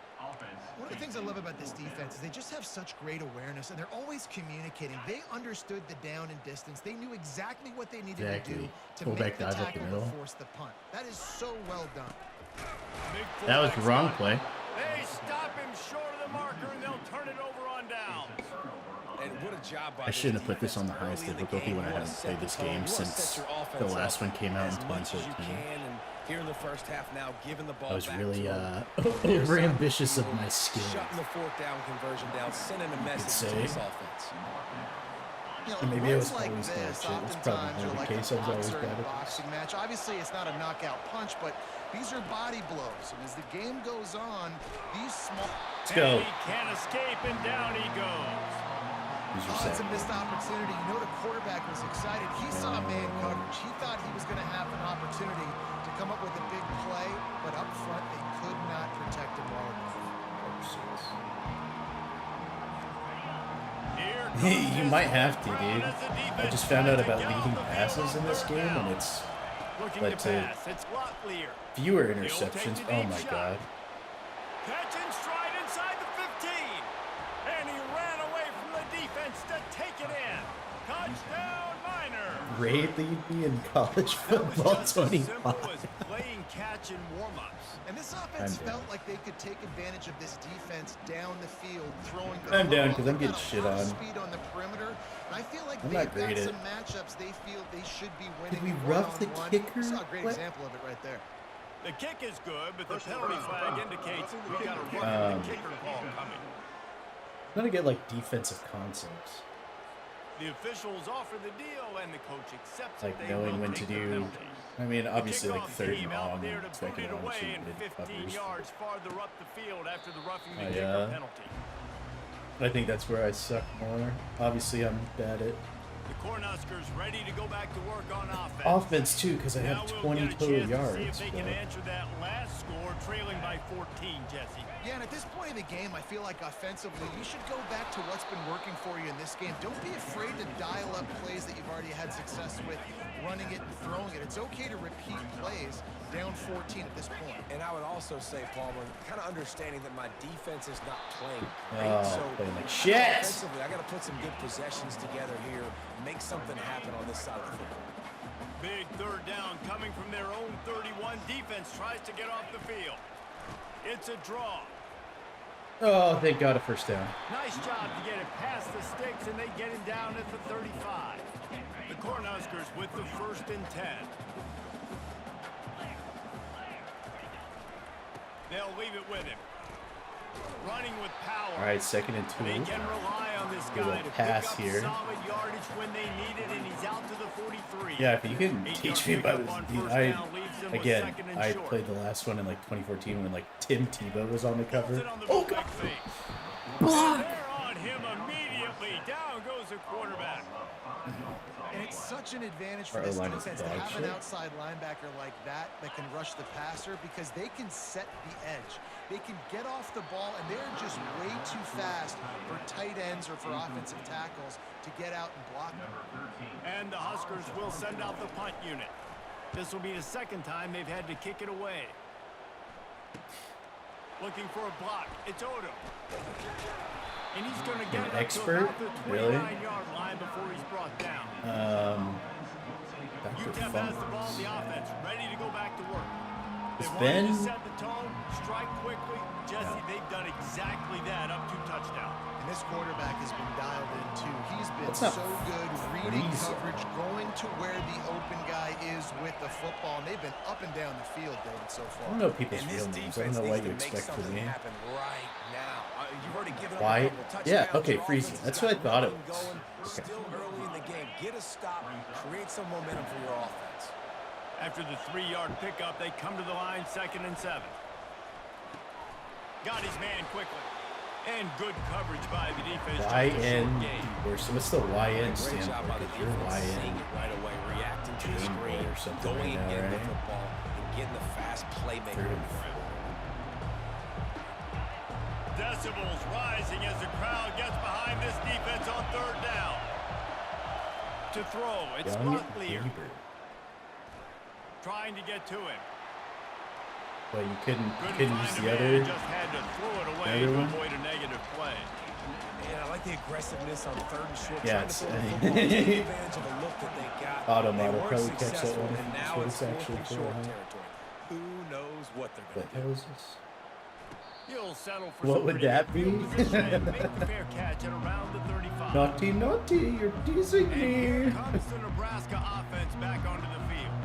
One of the things I love about this defense is they just have such great awareness, and they're always communicating. They understood the down and distance. They knew exactly what they needed to do to Fullback make the dive up the tackle middle. or force the punt. That is so well done. Big That was the fullback's wrong got it. play. They stop him short of the marker, and they'll turn it over on down. And what a job by I shouldn't have put this on the highest difficulty when I haven't played this game since the last one came out in 2013. Here in the first half now, giving the ball I was back really to over ambitious of my skills. shutting the fourth down conversion down, sending a message to say. this offense. You know, And maybe I runs was like always bad this shit. It's oftentimes probably are the like case. a I was always boxer in bad a at boxing match. Obviously, it's not a knockout punch, but these are body blows. And as the game goes on, these small... Let's go. And he can't escape, and down he goes. Who's your Oh, it's a second? missed opportunity. You know the quarterback was excited. He saw man coverage. He thought he was going to have an opportunity to come up with a big play, but up front they could not protect him well enough. Here You comes might this have to, run dude. as the I defense just found out tries to about get leading off the passes field in this on game, third and down. it's Looking led to to pass. It's Locklear. fewer He'll take interceptions. the Oh deep my shot. god. Catch and stride inside the 15. And he ran away from the defense to take it in. Touchdown, Miner. Great lead me in college That was football just as simple 25. as playing catch and warm-ups. And this offense I'm down. felt like they could take advantage of this defense down the field, throwing the I'm down football. 'cause I'm They've getting got a shit lot of on. speed on the perimeter, and I feel like I'm they've not great got at- some matchups they feel they should be winning. Did we rough the one-on-one. kicker? Saw a great What? example of it right there. The kick is good, but the penalty flag indicates we got a rookie kicker call coming. Gotta get like defensive concepts, The officials offer the deal, and the coach accepts like it. They knowing will when to take the do. penalty. I mean, obviously like Kickoff third and team out long, there and to put second it long, away shoot and mid 15 uppers. yards farther up the field after the roughing the Oh, kicker yeah. penalty. I think that's where I suck more. Obviously, I'm bad at The Cornhuskers ready to go back to work on offense. offense too, because I Now have we'll 20 get a total chance to yards. see if they can but- answer that last score, trailing by 14, Jesse. Yeah, and at this point of the game, I feel like offensively, you should go back to what's been working for you in this game. Don't be afraid to dial up plays that you've already had success with, running it and throwing it. It's okay to repeat plays, down 14 at this point. And I would also say, Palmer, kind of understanding that my defense is not playing great. So playing like shit. Offensively, I got to put some good possessions together here, make something happen on this side of the football. Big third down coming from their own 31. Defense tries to get off the field. It's a draw. Oh, thank God, a first down. Nice job to get it past the sticks, and they get him down at the 35. The Cornhuskers with the 1st and 10. They'll leave it with him. Running with power. All right, 2nd and 2. They can rely on this Good guy to pass pick up here. solid yardage when they need it, and he's out to the 43. Yeah, if you can teach me about this, again, I short. played the last one in like 2014 when like Tim Tebow was on the cover. On the Oh God! Block! They're on him immediately. Down goes the quarterback. And it's such an advantage for Our this O-line is defense to dog have an shit. outside linebacker like that can rush the passer because they can set the edge. They can get off the ball, and they're just way too fast for tight ends or for offensive tackles to get out and block them. And the Huskers will send out the punt unit. This will be the 2nd time they've had to kick it away. Looking for a block. It's Odom. And he's going to get it up to about the 29-yard line before he's brought down. UTEP has the ball in the offense, ready to go back to work. They wanted to set the tone, strike quickly. Jesse, they've done exactly that up to touchdown. And this quarterback has been dialed in too. He's been so good reading coverage, going to where the open guy is with the football, and they've been up and down the field, David, so far. I don't know people's real names. I don't know what you expect from me. Right now. You've already given up Why? a couple touchdowns. Yeah, okay, Your Freezy. offense That's has what I got thought it momentum was. going. Okay. Still early in the game. Get a stop, create some momentum for your offense. After the 3-yard pickup, they come to the line, 2nd and 7. Got his man quickly. And good coverage by the defense. YN. What's the YN Great stand job for? by the If you're defense, seeing YN, it right away, reacting to the Game Boy screen, or something going right now, in the right? football, and getting the fast playmaker. 3rd and 4. Decibels rising as the crowd gets behind this defense on 3rd down. To throw, it's Young Montclair Bieber. trying to get to him. But you couldn't Couldn't use find the a man, other. just had to throw it away other to one? avoid a negative play. And I like the aggressiveness on 3rd and short. Yeah, trying to it's- throw the football, take advantage of the look that they got. Auto They model weren't probably catch that successful, one. and That's now what it's it's actually 4th and for, short huh? territory. Who knows what they're What going the to hell do? is this? He'll settle for What some would pretty that good field be? position and make the fair catch at around the 35. Naughty, naughty, you're teasing And here me. comes the Nebraska offense back onto the field.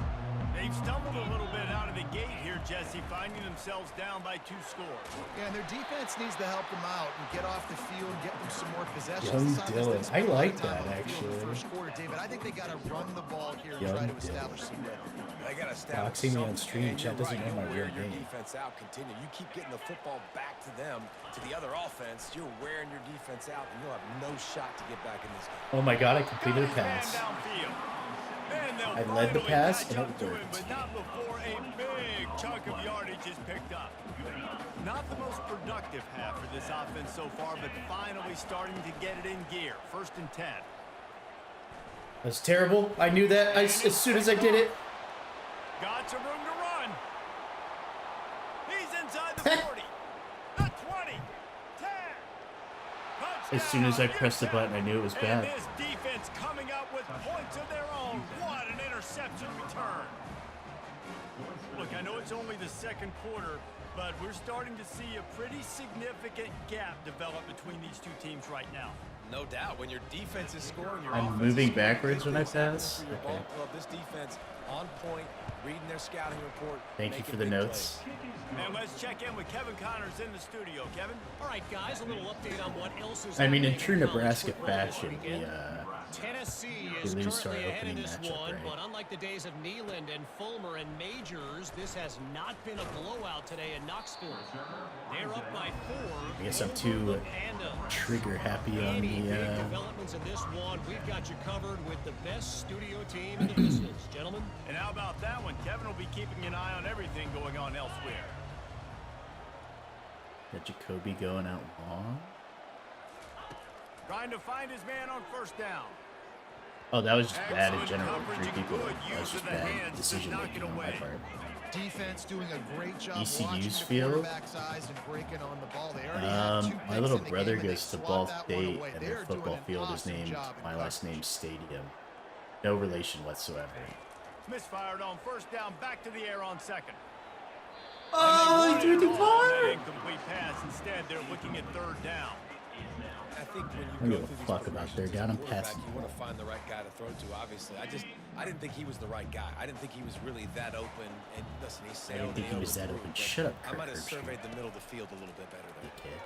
They've stumbled a little bit out of the gate here, Jesse, finding themselves down by 2 scores. Yeah, and their defense needs to help them out and get off the field and get them some more possessions. Young This offense Dylan. didn't spend I a lot of like time that, on the field in actually. the first quarter, David. I think they got to run the ball here and Young try to Dylan. establish some rhythm. They got to establish Doxing me on something, stream, and chat you're doesn't right, know my you wear real your name. defense out, continue. You keep getting the football back to them, to the other offense, you're wearing your defense out, and you'll have no shot to get back in this game. Oh my God, I completed a Got his man pass. downfield. And they'll I led the finally pass, catch and up it to him, worked. but not before a big chunk of yardage is picked up. Not the most productive half for this offense so far, but finally starting to get it in gear. 1st and 10. That's terrible. I knew that as soon as I did it. Got some room to run. He's inside the 40, the 20, 10. As soon as I Touchdown, pressed the UTEP. button, I knew it was bad. And this defense coming up with points of their own. What an interception return. Look, I know it's only the 2nd quarter, but we're starting to see a pretty significant gap develop between these 2 teams right now. No doubt. When your defense is scoring, your I'm offense moving is scoring. backwards Good when I things happening pass? for your Okay. ball club. This defense on point, reading their scouting report. Thank you making for the big notes. plays. And let's check in with Kevin Connors in the studio. Kevin? All right, guys, a little update on what else is I mean, in happening true college Nebraska football this fashion, weekend. the Tennessee they is lose to our currently ahead in opening this matchup, one, right? but unlike the days of Neyland and Fulmer and Majors, this has not been a blowout today in Knoxville. They're up by 4. I guess I'm too trigger happy on Any big the. developments in this one, we've got you covered with the best studio team in the business, gentlemen. And how about that one? Kevin will be keeping an eye on everything going on elsewhere. Got Jacoby going out long. Trying to find his man on 1st down. Oh, that was just bad in Excellent general. coverage 3 and people. good That was use just of the bad hands to decision knock making it on my away. part. Defense doing a great job ECU's watching the field. quarterback's eyes and breaking on the ball. They already have 2 My picks little in the brother game, and they goes to swat Ball that one State, away. and They their are doing football an field is awesome named job in my last coverage. name Stadium. No relation whatsoever. Misfired on first down, back to the air on second. Oh, he threw the That bar! incomplete pass. Instead, they're looking at third down. I think when I you don't go give a through these fuck about third progressions down. as I'm a quarterback, passing. you want to find the right guy to throw to, obviously. I didn't think he was the right guy. I didn't think he was really that open. And listen, he sailed. think he was that open. Shut up, I might have Kirk surveyed the middle of the field a little bit better there. Kid.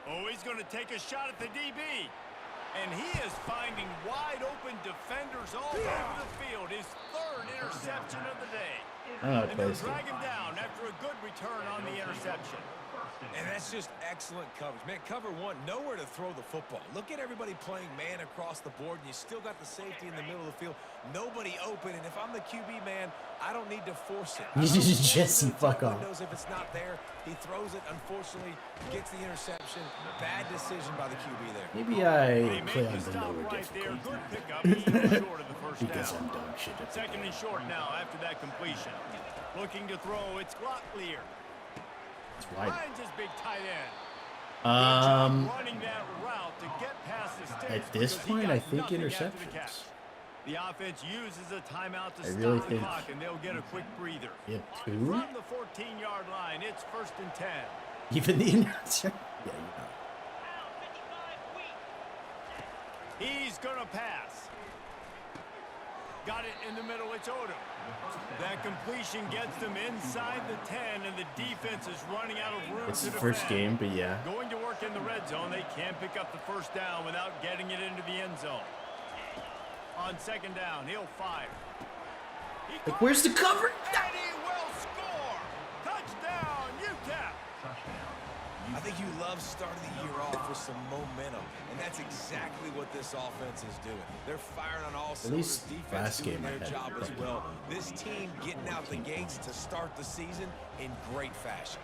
Oh, he's going to take a shot at the DB. And he is finding wide open defenders all over the field. His third interception of the day. Oh, And they'll close. drag him down after a good return on the interception. And that's just excellent coverage. Man, cover one, nowhere to throw the football. Look at everybody playing man across the board, and you still got the safety in the middle of the field. Nobody open, and if I'm the QB, man, I don't need to force it. You just Jesse, fuck off. Windows, if it's not there, he throws it, unfortunately, gets the interception. Bad decision by the QB there. Maybe I They play make on the the stop lower right there. difficulty. Good pickup. He's short of the first Because down. I'm dog shit at the Second and game. short now after that completion. Looking to throw. It's Glocklear. It's wide. Finds his big tight end. Running that route to get past the sticks At this because he point, got I think nothing after the catch. interceptions. The offense uses a timeout to I stop really the think- clock, and they'll get a quick breather. You have From 2? the 14-yard line, it's 1st and 10. Even the announcer? Yeah, you know. He's going to pass. Got it in the middle. It's Odom. That completion gets them inside the 10, and the defense is running out of room It's to the first defend. game, but yeah. Going to work in the red zone. They can't pick up the first down without getting it into the end zone. On second down, he'll fire. Like, where's the cover? And he will score. Touchdown, UTEP. I think you love starting the year off with some momentum, and that's exactly what this offense is doing. They're firing on all cylinders. least Defense last doing game I their had job as trouble. well. This team getting out the gates to start the season in great fashion.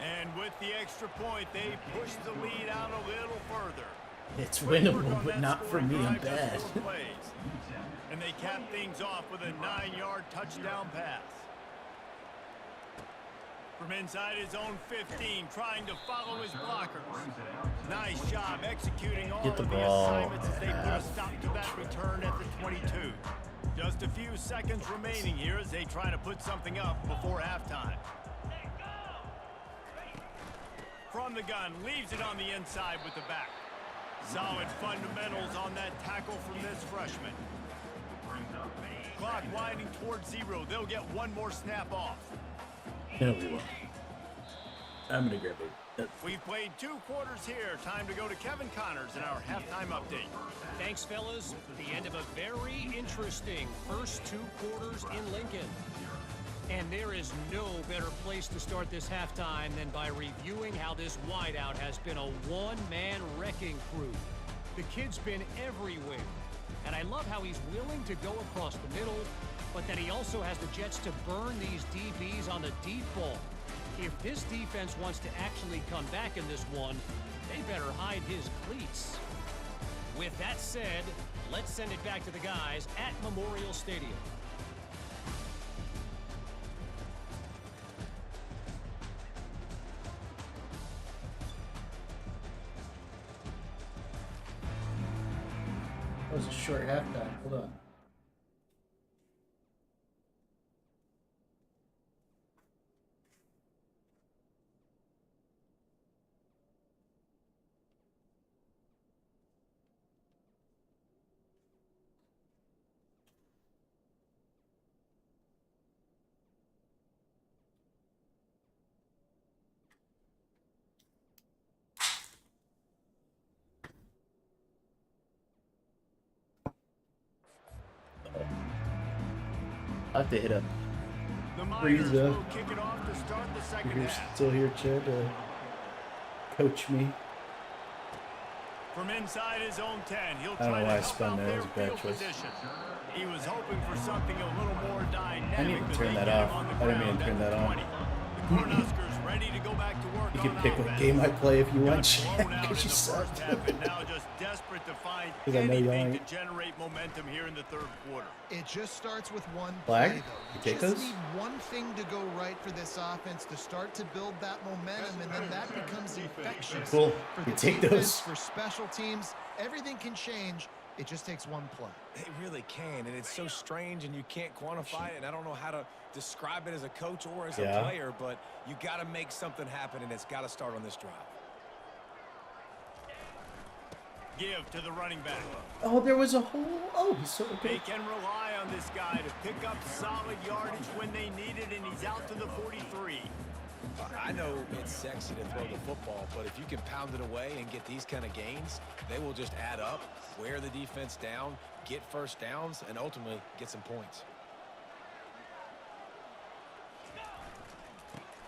And with the extra point, they push the lead out a little further. It's Great work winnable, on but that not for scoring me. I'm drive, just bad. 4 plays. And they cap things off with a 9-yard touchdown pass. From inside his own 15, trying to follow his blockers. Nice job executing all Get the of the ball assignments as they put a half. stop to that return at the 22. Just a few seconds remaining here as they try to put something up before halftime. From the gun, leaves it on the inside with the back. Solid fundamentals on that tackle from this freshman. Clock winding towards 0. They'll get one more snap off. No, we won't. I'm gonna grab it. We've played 2 quarters here. Time to go to Kevin Connors in our halftime update. Thanks, fellas. The end of a very interesting first 2 quarters in Lincoln. And there is no better place to start this halftime than by reviewing how this wideout has been a one-man wrecking crew. The kid's been everywhere. And I love how he's willing to go across the middle, but that he also has the jets to burn these DBs on the deep ball. If this defense wants to actually come back in this one, they better hide his cleats. With that said, let's send it back to the guys at Memorial Stadium. That was a short halftime. Hold on. I have to hit up. The Miners Breeze up. will kick it off to start the second You're half. still here, Chad, to coach me. From inside his own 10, he'll I don't try know to why I help spun out that. their It was a bad field choice. position. He was hoping for something a little more dynamic. I didn't even but turn they that get him off. on the I didn't mean ground to turn at that the on. 20. The Cornhuskers ready to go back back to work You on can pick what offense. game I play if you want, Blown out because in you the suck. first half and now just desperate to find 'Cause I know you anything to ain't. generate momentum here in the third quarter. It just starts with one Flag? play, though. You You take just those? need one thing to go right for this offense to start to build that momentum, and then that becomes infectious. Cool. For You the take defense, those? for special teams, everything can change. It just takes one play. It really can, and it's so strange, and you can't quantify it, and I don't know how to describe it as a coach or as a Yeah. player, but you got to make something happen, and it's got to start on this drive. Give to the running back. Oh, there was a hole. Oh, he's so They good. can rely on this guy to pick up solid yardage when they need it, and he's out to the 43. I know it's sexy to throw the football, but if you can pound it away and get these kind of gains, they will just add up, wear the defense down, get first downs, and ultimately get some points.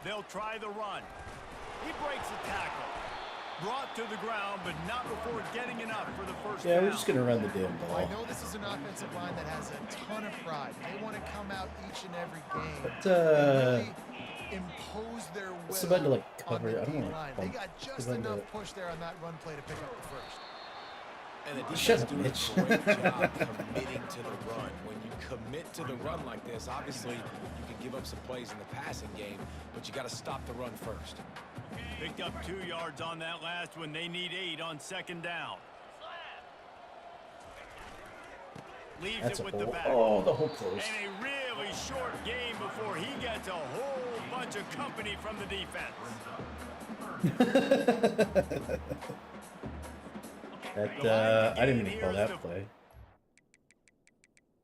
They'll try the run. He breaks a tackle. Brought to the ground, but not before getting enough for the first Yeah, down. we're just gonna run the damn I ball. know this is an offensive line that has a ton of pride. They want to come out each and every game. But, and really impose their will it's about to, like, on cover- the I don't wanna D-line. bump- They got just it's about enough to- push there on that run play to pick up the first. And the defense Shut up, doing Mitch. a great job committing to the run. When you commit to the run like this, obviously you can give up some plays in the passing game, but you got to stop the run first. Picked up 2 yards on that last one. They need 8 on second down. Leaves That's it a with the hole. back. Oh, the hole closed. And a really short game before he gets a whole bunch of company from the defense. That I didn't even call that play.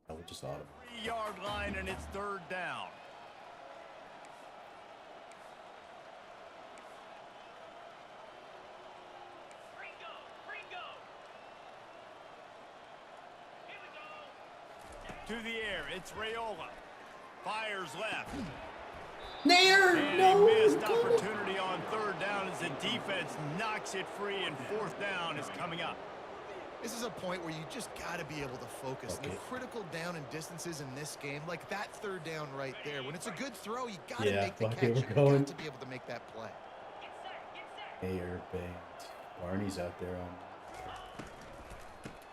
I would just audible. 3-yard line, and it's third down. To the air, it's Raiola. Fires left. Nair! And No! a missed opportunity on third down as the defense knocks it free, and fourth down is coming up. This is a point where you just got to be able to focus. Okay. The critical down and distances in this game, like that third down right there. When it's a good throw, you got to Yeah, make the okay, catch. we're You going. got to be able to make that play. Nair banked. Barney's out there on.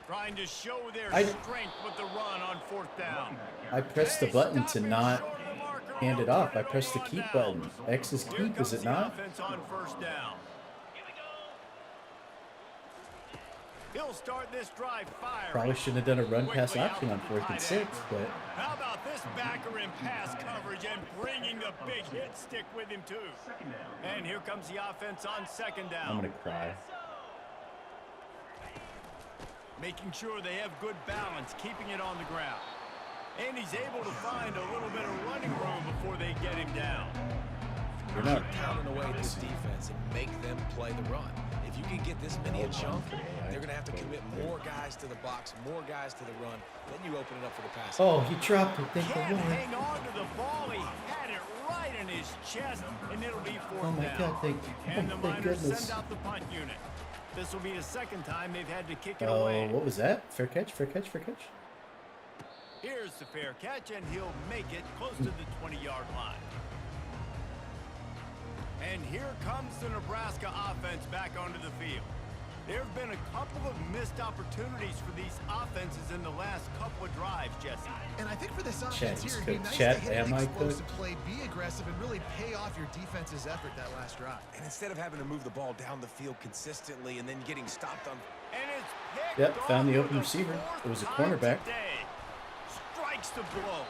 Trying to show their I- strength with the run on fourth down. I pressed the Hey, button stop to it not short of the marker, hand it they'll off. turn I it pressed the over on keep downs. button. X is Here keep, comes is it the not? offense on first down. He'll start this drive firing. Probably shouldn't have done a run pass Quickly out option to on the 4th and tight 6, end. but How about this backer in pass coverage and bringing the big hit stick with him too? And here comes the offense on second down. I'm gonna cry. Making sure they have good balance, keeping it on the ground. And he's able to find a little bit of running room before they get him down. You're not. Keep pounding away at this defense and make them play the run. If you can get this many a chunk, they're going to have to commit more guys to the box, more guys to the run. Then you open it up for the pass. Oh, he dropped it. Thank the Can't Lord. hang on to the ball. He had it right in his chest, and it'll be fourth Oh my down. God! Thank And the you. Oh, thank Miners goodness. send out the punt unit. This will be the second time they've had to kick it Oh, away. what was that? Fair catch, fair catch, fair catch. Here's the fair catch, and he'll make it close to the 20-yard line. And here comes the Nebraska offense back onto the field. There have been a couple of missed opportunities for these offenses in the last couple of drives, Jesse. And I think for this Chat offense is here, it'd be cooked. nice Chat, to hit an am I explosive cooked? play, be aggressive, and really pay off your defense's effort that last drive. And instead of having to move the ball down the field consistently and then getting stopped on And it's picked Yep, found the off open for receiver. fourth It was a time cornerback. today. Strikes the blow.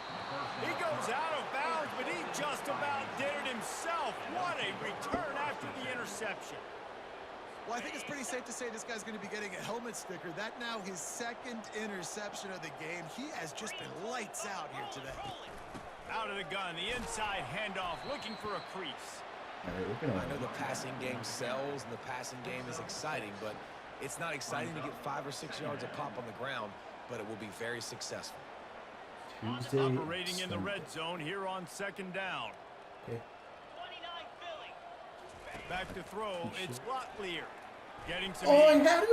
He goes out of bounds, but he just about did it himself. What a return after the interception. Well, I think it's pretty safe to say this guy's going to be getting a helmet sticker. That now his second interception of the game. He has just been lights out here today. Out of the gun, the inside handoff, looking for a crease. All right, we're I know gonna. the passing game sells and the passing game is exciting, but it's not exciting to get 5 or 6 yards a pop on the ground, but it will be very successful. Tuesday. Operating in the Sunday. red zone here on second down. Okay. Back to throw, it's Locklear. Getting some Oh, I heat. had him.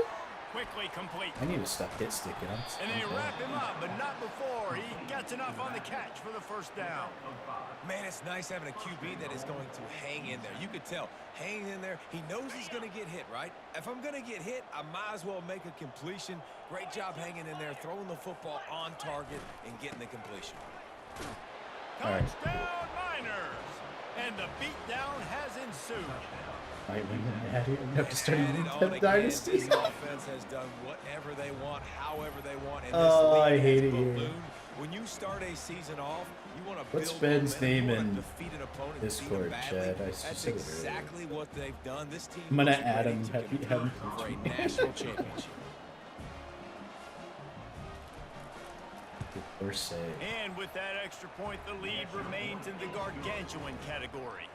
Quickly complete. I need to stop hit sticking. And they wrap him up, but not before he gets enough on the catch for the first down. Man, it's nice having a QB that is going to hang in there. You could tell, hanging in there, he knows he's going to get hit, right? If I'm going to get hit, I might as well make a completion. Great job hanging in there, throwing the football on target and getting the completion. Touchdown, Miners! And the beatdown has ensued. I win the Natty. I have to start using Dynasty. The offense has done whatever they want, however they want. And Oh, I hate it here. When you start a season off, you want to What's build Ben's momentum, name you wanna in defeat an opponent, Discord, Chad? I That's said it earlier. exactly what they've done. This team I'm gonna was add ready him. to Have compete him for a national championship. Or say. And with that extra point, the lead remains in the gargantuan category.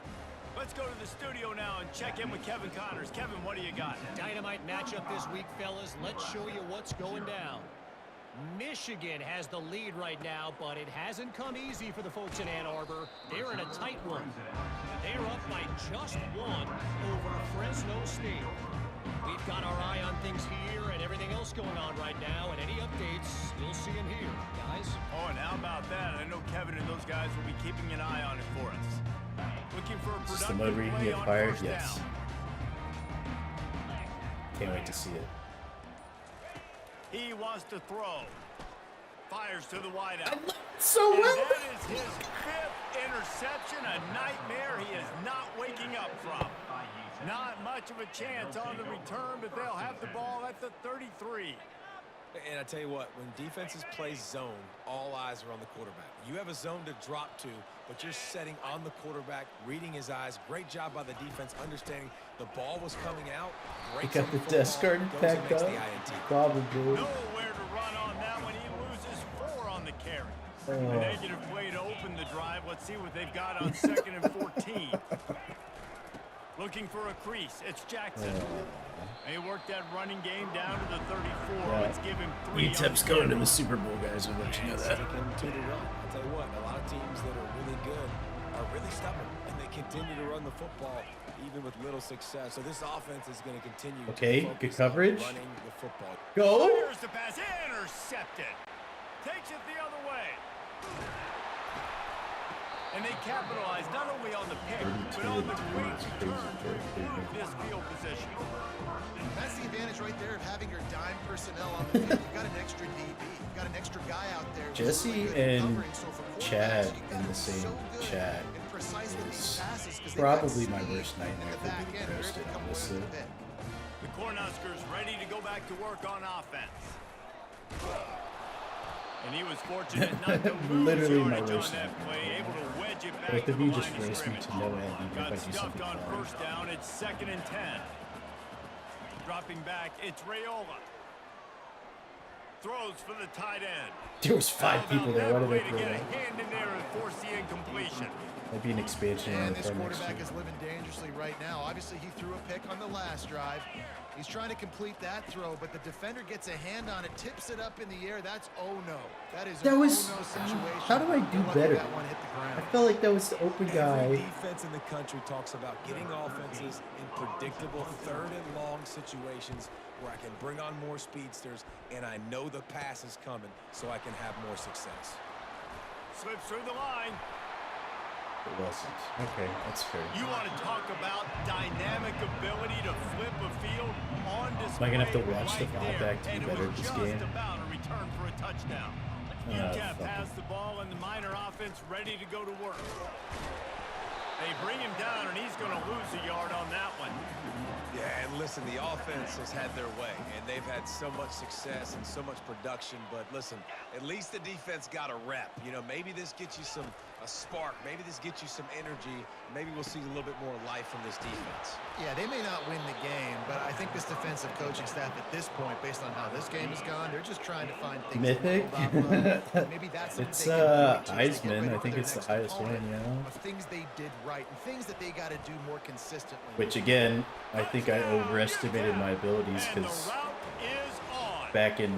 Let's go to the studio now and check in with Kevin Connors. Kevin, what do you got? Dynamite matchup this week, fellas. Let's show you what's going down. Michigan has the lead right now, but it hasn't come easy for the folks in Ann Arbor. They're in a tight one. They're up by just one over Fresno State. We've got our eye on things here and everything else going on right now, and any updates, you'll see them here, guys. Oh, and how about that? I know Kevin and those guys will be keeping an eye on it for us. Looking for a Is this the productive mode where you can play get on fired? first Yes. down. Can't wait to see it. He wants to throw. Fires to the wideout. So And well. that is his 5th interception, a nightmare he is not waking up from. Not much of a chance on the return, but they'll have the ball at the 33. And I tell you what, when defenses play zone, all eyes are on the quarterback. You have a zone to drop to, but you're setting on the quarterback, reading his eyes. Great job by the defense, understanding the ball was coming out. He got the desk guard packed up. Probably. Nowhere to run on that one. He loses 4 on the carry. The negative play to open the drive. Let's see what they've got on 2nd and 14. Looking for a crease. It's Jackson. He worked that running game down to the 34. Let's give him 3. UTEP's going to the Super Bowl, guys. I'll let you know that. To the run. I'll tell you what, a lot of teams that are really good are really stubborn, and they continue to run the football even with little success. So this offense is going to continue. Okay, to good focus on coverage. running the football. Go. Here's the pass. Intercepted. Takes it the other way. And they capitalize not only on the pick, but on the great return to improve this field position. That's the advantage right there of having your dime personnel on the field. You've got an extra DB. You've got an extra guy out there. Jesse and Chad in the same chat is probably my worst nightmare for being roasted, honestly. The Cornhuskers ready to go back to work on offense. And he was fortunate not to lose Literally my yardage on worst that nightmare. play, able to wedge it back Both to of the you line just of roast me scrimmage. to no end, even if I Got do stuffed something on fine. first down. It's 2nd and 10. Dropping back, it's Raiola. Throws for the tight end. There was 5 people there. Why did Way I to throw get a that? hand in there and force the incompletion. Might be an expansion on And the this car next quarterback year. is living dangerously right now. Obviously, he threw a pick on the last drive. He's trying to complete that throw, but the defender gets a hand on it, tips it up in the air. That's oh no. That is That an was- oh no situation. how do I do Lucky better? That one hit the I ground. felt like that was the open Every guy. defense in the country talks about getting offenses in predictable 3rd and long situations where I can bring on more speedsters and I know the pass is coming so I can have more success. Slips through the line. It wasn't. Okay, that's fair. You want to talk about dynamic ability to flip a field on display. Am I gonna have to watch the right file there. back to be And it better was at this just game? about a return for a touchdown. UTEP fuck has it. the ball and the Miner offense ready to go to work. They bring him down and he's going to lose a yard on that one. Yeah, and listen, the offense has had their way, and they've had so much success and so much production. But listen, at least the defense got a rep. You know, maybe this gets you a spark. Maybe this gets you some energy. Maybe we'll see a little bit more life from this defense. Yeah, they may not win the game, but I think this defensive coaching staff at this point, based on how this game has gone, they're just trying to find things. Mythic? to build up. Maybe that's something It's they can point to to get Heisman. ready I for think their it's the next highest one, opponent, you know? of things they did right and things that they got to do more consistently. Which again, I think I overestimated my abilities And the because route is on. back in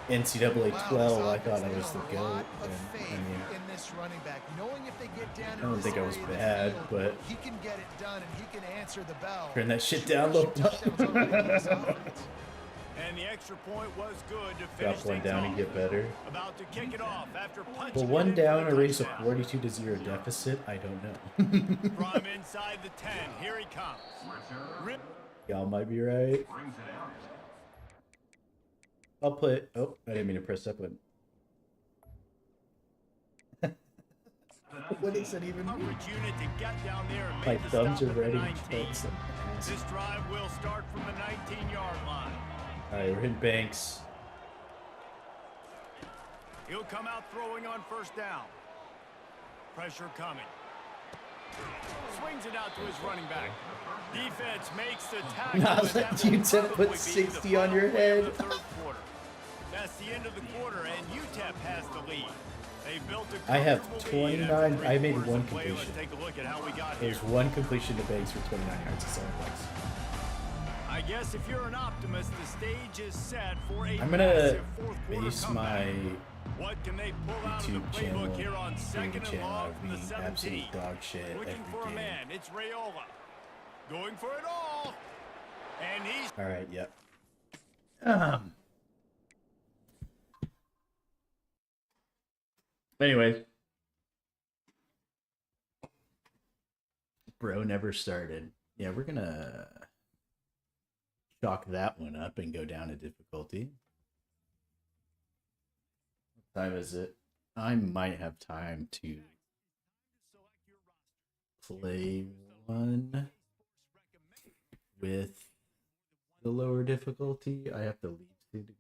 NCAA Wow, 12, I this thought I offense was the has a GOAT. lot of And, faith I mean, in this running back, knowing if they get down I don't in think this I was area of the bad, field, but he can get it done and he can answer the bell. turn that shit down low. Touchdowns already for this offense. And the extra point was good to finish Drop one things down off. and get better. About to kick it off after punching Will one it in down for the erase a touchdown. 42-0 deficit? I don't know. From inside the 10, here he comes. Rip. Y'all might be right. Brings it out. I'll play. Oh, I didn't mean to press that button. What does that even mean? Coverage unit to get down there and My make the thumbs stop are at the ready. 19. That's some ass. This drive will start from the 19-yard line. Alright, we're hitting Banks. He'll come out throwing on first down. Pressure coming. Swings it out to his running back. Defense makes the tackle. Nah, and that like will you said, probably put be 60 the on your final play of head. the third quarter. That's the end of the quarter, and UTEP has the lead. They built a I have comfortable lead 29 after three I made quarters one of play. completion. Let's take a look at how we got There's here. one completion to Banks for 29 yards. That's all it was. I guess if you're an optimist, the stage is set for a I'm gonna massive fourth quarter base comeback. my What can they pull out of the YouTube channel, playbook here on second gaming and channel long from the being 17? absolute dog shit Looking for every a game. man. It's Rayola. Going for it all. And he's Alright, yep. Anyway. Bro never started. Yeah, we're gonna chalk that one up and go down a difficulty. What time is it? I might have time to play one with the lower difficulty. I have to leave soon to go.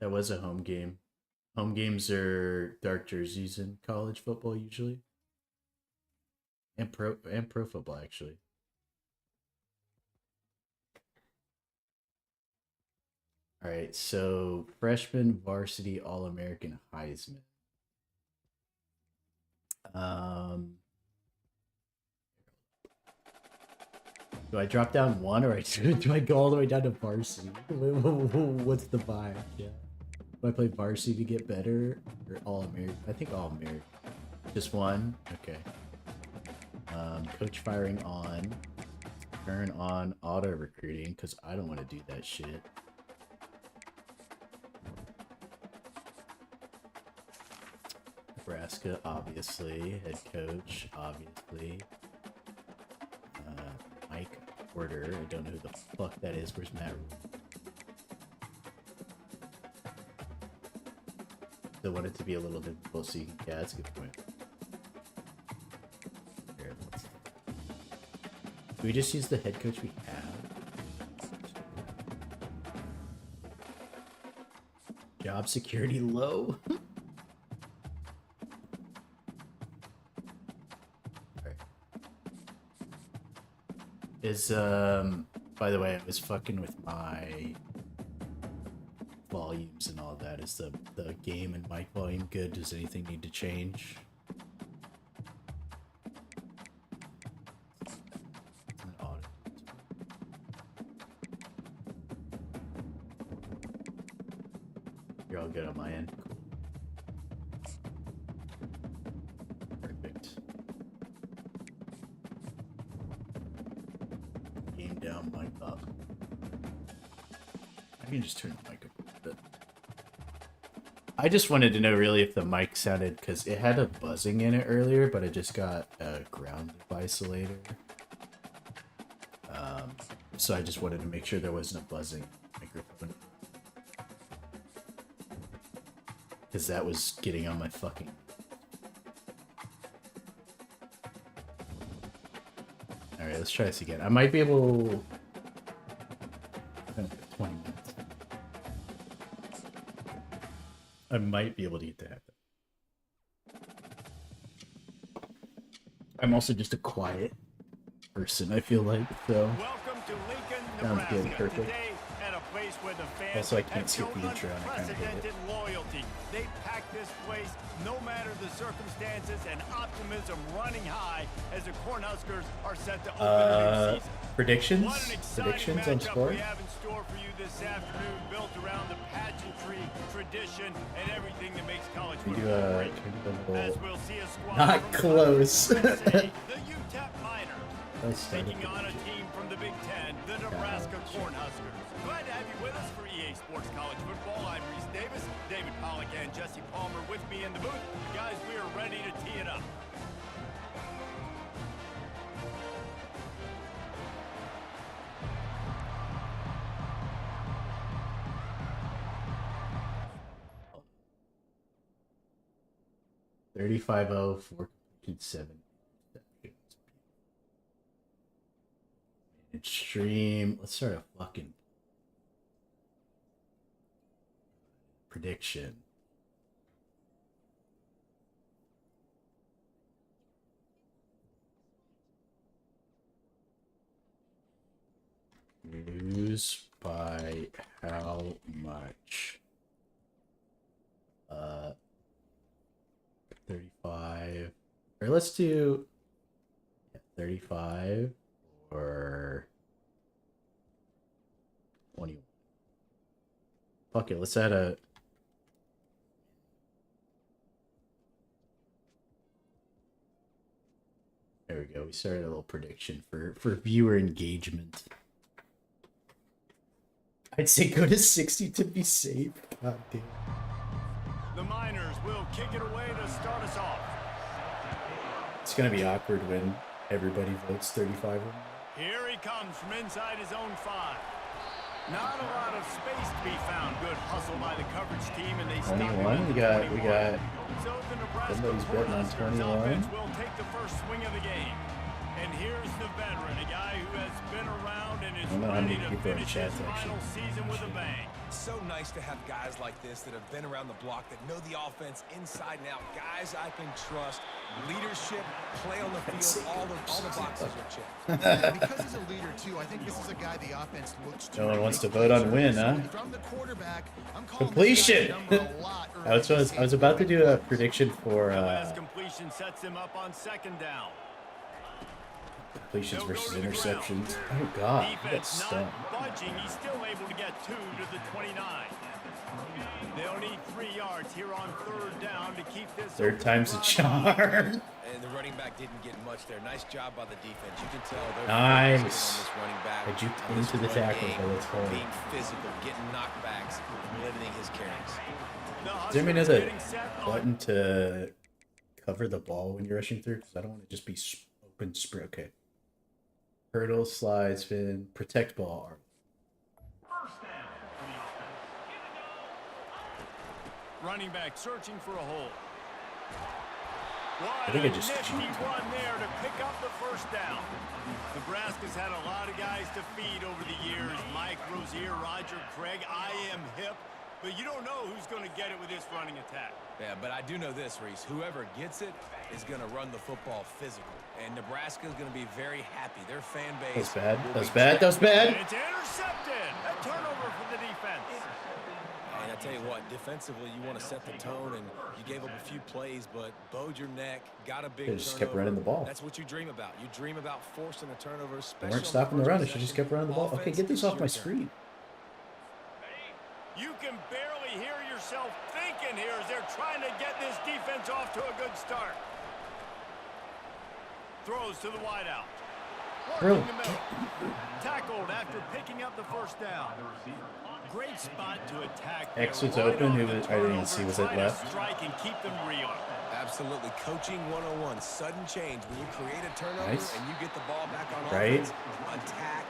That was a home game. Home games are dark jerseys in college football usually. And pro football actually. All right, so freshman varsity All-American Heisman. Do I drop down one or do I go all the way down to varsity? What's the vibe? Yeah. Do I play varsity to get better or All-American? I think All-American. Just one? Okay. Coach firing on. Turn on auto recruiting because I don't want to do that shit. Nebraska, obviously. Head coach, obviously. Mike Porter. I don't know who the fuck that is. Where's Matt? I want it to be a little difficult so you can... Yeah, that's a good point. Here, do we just use the head coach we have? Job security low? Is by the way, I was fucking with my volumes and all that. Is the game and mic volume good? Does anything need to change? An audit. You're all good on my end. Cool. Perfect. Game down, mic up. I can just turn the mic up a little bit. I just wanted to know really if the mic sounded, because it had a buzzing in it earlier, but it just got a ground isolator. So I just wanted to make sure there wasn't a buzzing microphone. Because that was getting on my fucking... Alright, let's try this again. I might be able... 20 minutes. I might be able to get that. I'm also just a quiet person, I feel like, so... welcome to Lincoln, Sounds Nebraska. good, perfect. Today at a place where the fans Also, I can't have skip shown the intro, and I kinda hate it. unprecedented loyalty. They pack this place no matter the circumstances, and optimism running high as the Cornhuskers are set to open the new season. Predictions? What an exciting Predictions on matchup score? we have in store for you this afternoon, built around the pageantry, tradition, and everything that makes college Can we do football a... great. Can we do a As little... we'll see a squad Not from close. USA, the UTEP Miners. Taking on a team from the Big Ten, the Nebraska Cornhuskers. Glad to have you with us for EA Sports College Football. I'm Reese Davis, David Pollack, and Jesse Palmer with me in the booth. Guys, we are ready to tee it up. $35.04 completed 7. Stream. Let's start a fucking prediction. Lose by how much? 35. Or let's do 35 or 21. Fuck it, let's add a... There we go. We started a little prediction for viewer engagement. I'd say go to 60 to be safe. God damn. The Miners will kick it away to start us off. It's gonna be awkward when everybody votes 35 or more. Here he comes from inside his own 5. Not a lot of space to be found. Good hustle by the coverage team, and they stop him 21. We got. So the Nebraska Somebody's betting on Cornhuskers 21. offense will take the first swing of the game. And here's the veteran, a guy who has been around and is ready to finish his final season with a bang. So nice to have guys like this that have been around the block, that know the offense inside and out. Guys I can trust. Leadership, play on the field, all the boxes are checked. Yeah, because he's a leader too, I think this is a guy the offense looks to. No one wants to vote on win, huh? From the quarterback, I'm calling Completion. this guy a lot I was about to do a prediction for Last completion sets him up on second down. completions versus interceptions. Oh god, I got Defense stunned. not budging. He's still able to get 2 to the 29. They'll need 3 yards here on third down to keep this. Third time's a charm. And the running back didn't get much there. Nice job by the defense. You can tell they're Nice. focusing on this running back. I juked on this into the run tackle, game, but it's hard. being physical, getting knockbacks, limiting his carries. Does anybody know the button to cover the ball when you're rushing through? Because I don't want to just be open sprint. Okay. Hurdle, slide, spin, protect ball. First down for the offense. Running back searching for a hole. I think I just nifty juked. one there to pick up the first down. Nebraska's had a lot of guys to feed over the years. Mike Rozier, Roger Craig, I am hip. But you don't know who's going to get it with this running attack. Yeah, but I do know this, Reese. Whoever gets it is going to run the football physical. And Nebraska is going to be very happy. Their fan base. That was bad. That was bad. That was bad. It's intercepted. A turnover for the defense. And I tell you what, defensively, you want to set the tone, and you gave up a few plays, but bowed your neck, got a big They turnover. just kept running the ball. That's what you dream about. You dream about forcing a turnover, They especially weren't stopping the run. They should just kept running the ball. Okay, Offense, get this it's off my your turn. screen. You can barely hear yourself thinking here as they're trying to get this defense off to a good start. Throws to the wideout. Bro. Working the middle. Tackled after picking up the first down. Great spot to attack. there. X was Right open. on Who the was? I didn't even turnover, see. Was it try to left? Strike and keep them real. Absolutely. Coaching 101. Sudden change. When you create a turnover Nice. and you get the ball back on Right. offense, attack.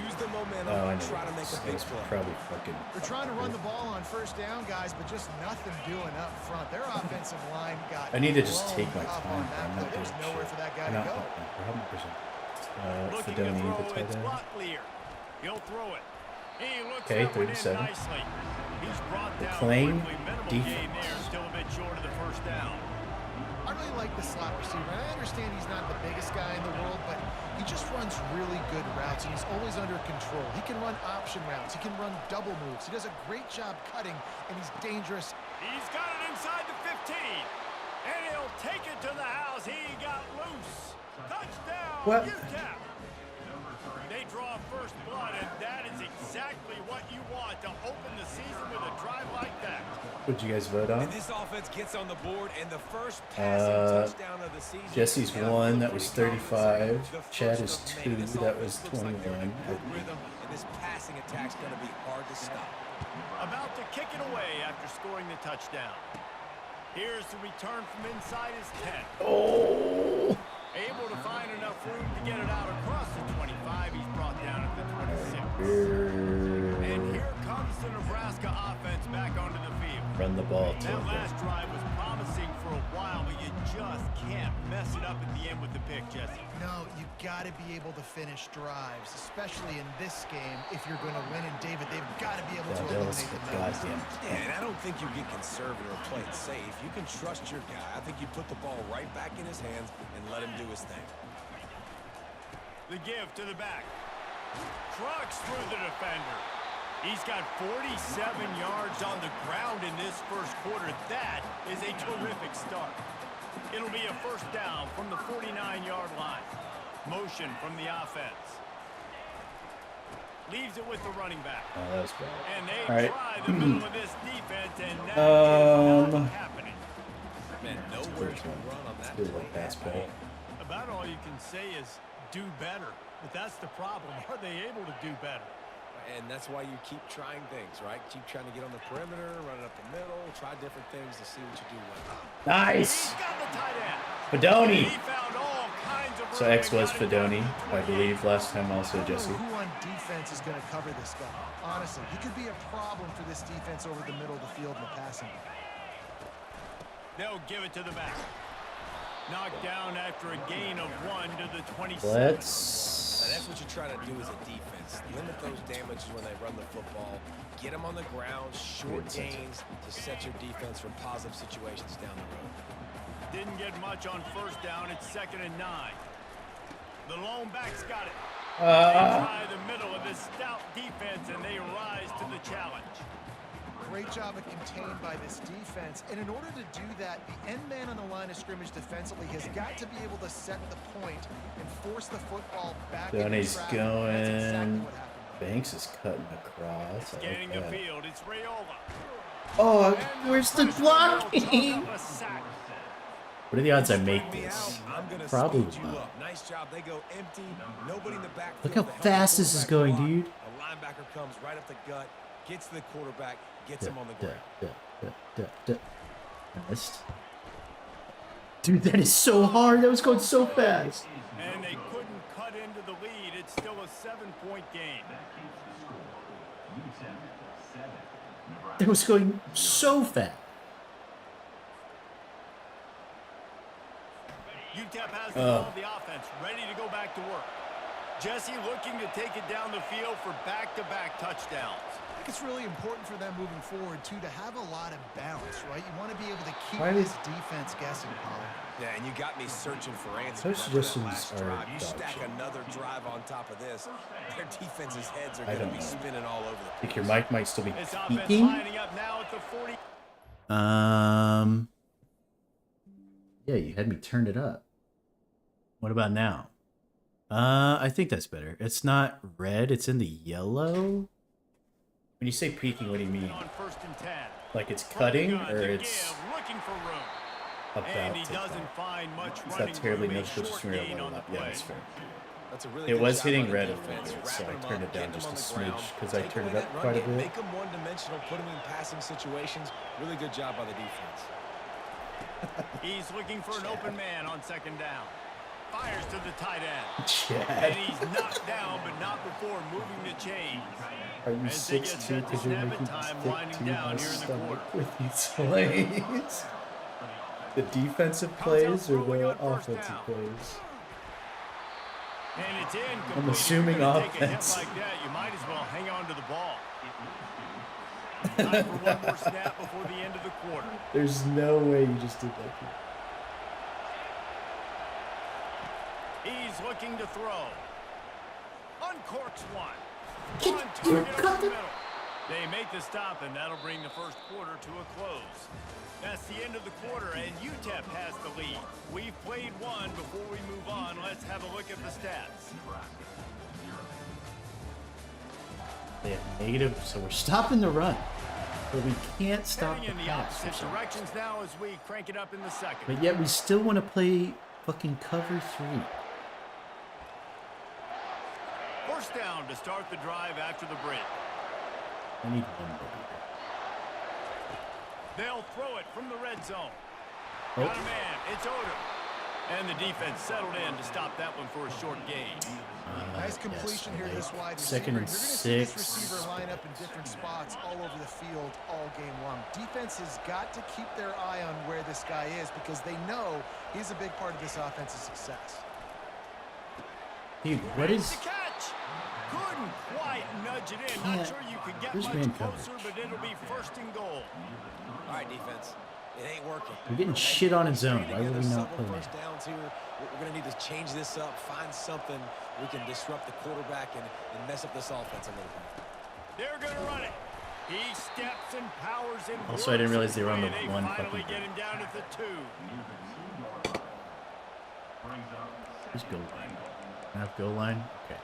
Use the momentum Oh, I and know. try to make a big It's play. probably fucking. They're trying to run the ball on first down, guys, but just nothing doing up front. Their offensive line got I need to just take my blown up time. on that I'm play. not There's doing nowhere shit. for that guy I'm to not. go. 100%. Looking to Fedoni, the throw, tight it's end. block clear. He'll throw it. He looks Okay, that one in 37. nicely. He's brought down McLean, quickly. Minimal defense. gain there, still a bit short of the first down. I really like the slot receiver. And I understand he's not the biggest guy in the world, but he just runs really good routes, and he's always under control. He can run option routes. He can run double moves. He does a great job cutting, and he's dangerous. He's got it inside the 15. And he'll take it to the house. He got loose. Touchdown, What? UTEP. They draw first blood, and that is exactly what you want to open the season with a drive like that. What'd you guys vote on? And this offense gets on the board, and the first passing touchdown of the season. Jesse's 1, that was 35. Chad is 2, that was 21. Rhythm, and this passing attack's going to be hard to stop. About to kick it away after scoring the touchdown. Here's the return from inside his 10. Oh! Able to find enough room to get it out across the 25. He's brought down at the 26. And here comes the Nebraska offense back onto the field. Run the ball, That last drive was promising for a while, but you just can't mess it up at the end with the pick, Jesse. No, you got to be able to finish drives, especially in this game. If you're going to win, and David, they've got to be able to eliminate the numbers. Yeah, and I don't think you get conservative or play it safe. You can trust your guy. I think you put the ball right back in his hands and let him do his thing. The give to the back. Trucks through the defender. He's got 47 yards on the ground in this first quarter. That is a terrific start. It'll be a first down from the 49-yard line. Motion from the offense. Leaves it with the running back. Oh, that was bad. And they All try the middle of this defense, and that is not happening. Man, nowhere to run on that pass play. About all you can say is do better. But that's the problem. Are they able to do better? And that's why you keep trying things, right? Keep trying to get on the perimeter, run it up the middle, try different things to see what you do well. Nice! He's got the tight end. Fedoni! He found all kinds of So X was Fedoni, I believe, last time also, Jesse. Who on defense is going to cover this guy? Honestly, he could be a problem for this defense over the middle of the field in the passing game. They'll give it to the back. Knocked down after a gain of 1 to the 27. Now that's what you're trying to do as a defense. Limit those damages when they run the football. Get them on the ground, short gains to set your defense for positive situations down the road. Didn't get much on first down. It's 2nd and 9. The lone back's got it. They try the middle of this stout defense, and they rise to the challenge. Great job of contained by this defense. And in order to do that, the end man on the line of scrimmage defensively has got to be able to set the point and force the football back. Donnie's going. That's exactly what happened. Banks is cutting across. Getting the field. It's Rayola. Oh, where's the blocking? What are the odds I make this? Probably not. Nice job. They go empty. Nobody in the back. Look how fast this is going, dude. A linebacker comes right up the gut, gets to the quarterback, gets him on the ground. Missed. Dude, that is so hard. That was going so fast. And they couldn't cut into the lead. It's still a 7-point game. That was going so fast. UTEP has the ball of the offense, ready to go back to work. Jesse looking to take it down the field for back-to-back touchdowns. I think it's really important for them moving forward, too, to have a lot of bounce, right? You want to be able to keep this defense guessing, Paul. Yeah, and you got me searching for answers. Those suggestions last are drive. You dog stack shit. another drive on top of this, their defense's heads are going to be spinning all over the I place. think your mic might still be This offense peaking. lining up now at the 40. Yeah, you had me turn it up. What about now? I think that's better. It's not red, it's in the yellow. When you say peaking, what do you mean? On 1st and 10. Like it's cutting, or To it's give, looking for room. about And he to doesn't cut? find much It's running not terribly room. A noticeable short to me. gain on the Yeah, play. that's fair. That's a really It good was job hitting by the red a defense, little bit, so I wrapping 'em turned up, it down getting 'em just a on the ground, smidge because I take turned it away up that run quite a game, bit. Make them one-dimensional, put them in passing situations. Really good job by the defense. He's looking for an open man on 2nd down. Fires to the tight end. And Chad, he's knocked down, but not before moving the chains. are you As they get 6'2"? set to Because you're snap it, making time stick winding to down my here in the stomach quarter. with these plays. The defensive plays or the offensive plays? And it's in. I'm assuming If you're gonna take a hit offense. like that, you might as well hang on to the ball. Time for one more snap before the end of the quarter. There's no way you just did that. He's looking to throw. Uncorks one. Get On your target over the middle. They make the stop, and that'll bring the first quarter to a close. That's the end of the quarter, and UTEP has the lead. We've played one. Before we move on, let's have a look at the stats. They have negative, so we're stopping the run. But we can't stop Heading the in the pass. opposite directions now as we crank it up in the second. But yet we still want to play fucking cover 3. First down to start the drive after the break. I need one bogey. They'll throw it from the red zone. Oh. Got a man. It's Odom. And the defense settled in to stop that one for a short gain. Nice completion here, this wide receiver. Second and You're going to see this 6. receiver line up in different spots all over the field all game long. Defense has got to keep their eye on where this guy is because they know he's a big part of this offense's success. Dude, what is... The catch. Couldn't quite nudge it in. Not sure you could get Where's much man closer, coverage? but it'll be first and goal. All right, defense. It ain't working. We're getting shit on in zone. Why would we not play First that? downs here. We're going to need to change this up, find something we can disrupt the quarterback and mess up this offense a little bit. They're going to run it. He steps and powers in. Also, I didn't realize they were on the They one finally fucking get him down at the 2. Who's goal line? Have goal line? Okay.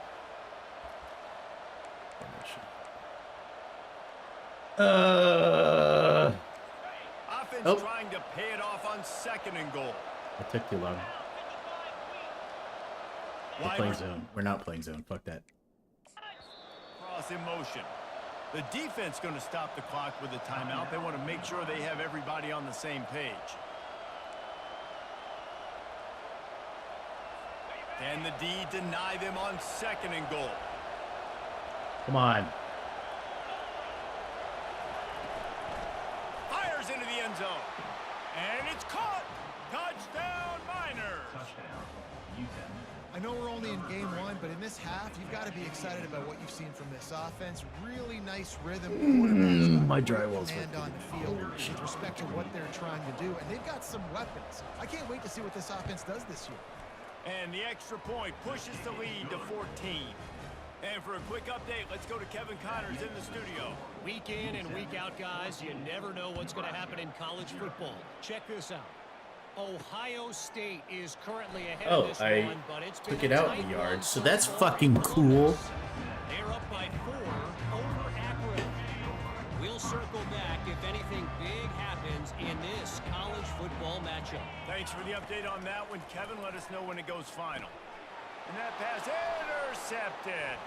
Offense trying to pay it off on second and goal. That took too long. We're playing zone. We're not playing zone. Fuck that. Cross in motion. The defense going to stop the clock with a timeout. They want to make sure they have everybody on the same page. Can the D deny them on second and goal? Come on. Fires into the end zone. And it's caught. Touchdown, Miners. I know we're only in game 1, but in this half, you've got to be excited about what you've seen from this offense. Really nice rhythm. My drywall's command on the field with respect to what they're trying to do, and they've got some weapons. I can't wait to see what this offense does this year. And the extra point pushes the lead to 14. And for a quick update, let's go to Kevin Connors in the studio. Week in and week out, guys, you never know what's going to happen in college football. Check this out. Ohio State is currently ahead of this one, but it's been took it out in the yard, so that's fucking cool. They're up by 4 over Akron. We'll circle back if anything big happens in this college football matchup. Thanks for the update on that one, Kevin. Let us know when it goes final. And that pass intercepted.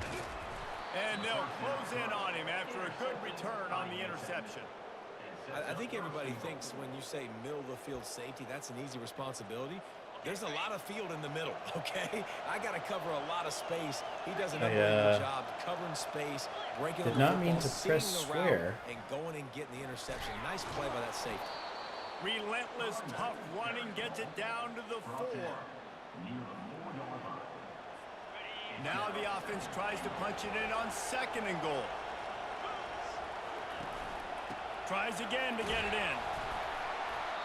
And they'll close in on him after a good return on the interception. I think everybody thinks when you say middle of the field safety, that's an easy responsibility. There's a lot of field in the middle, okay? I got to cover a lot of space. He does an unbelievable job covering space, breaking did the not football, mean to seeing press the square. route, and going and getting the interception. Nice play by that safety. Relentless, tough running gets it down to the 4. Now the offense tries to punch it in on second and goal. Tries again to get it in.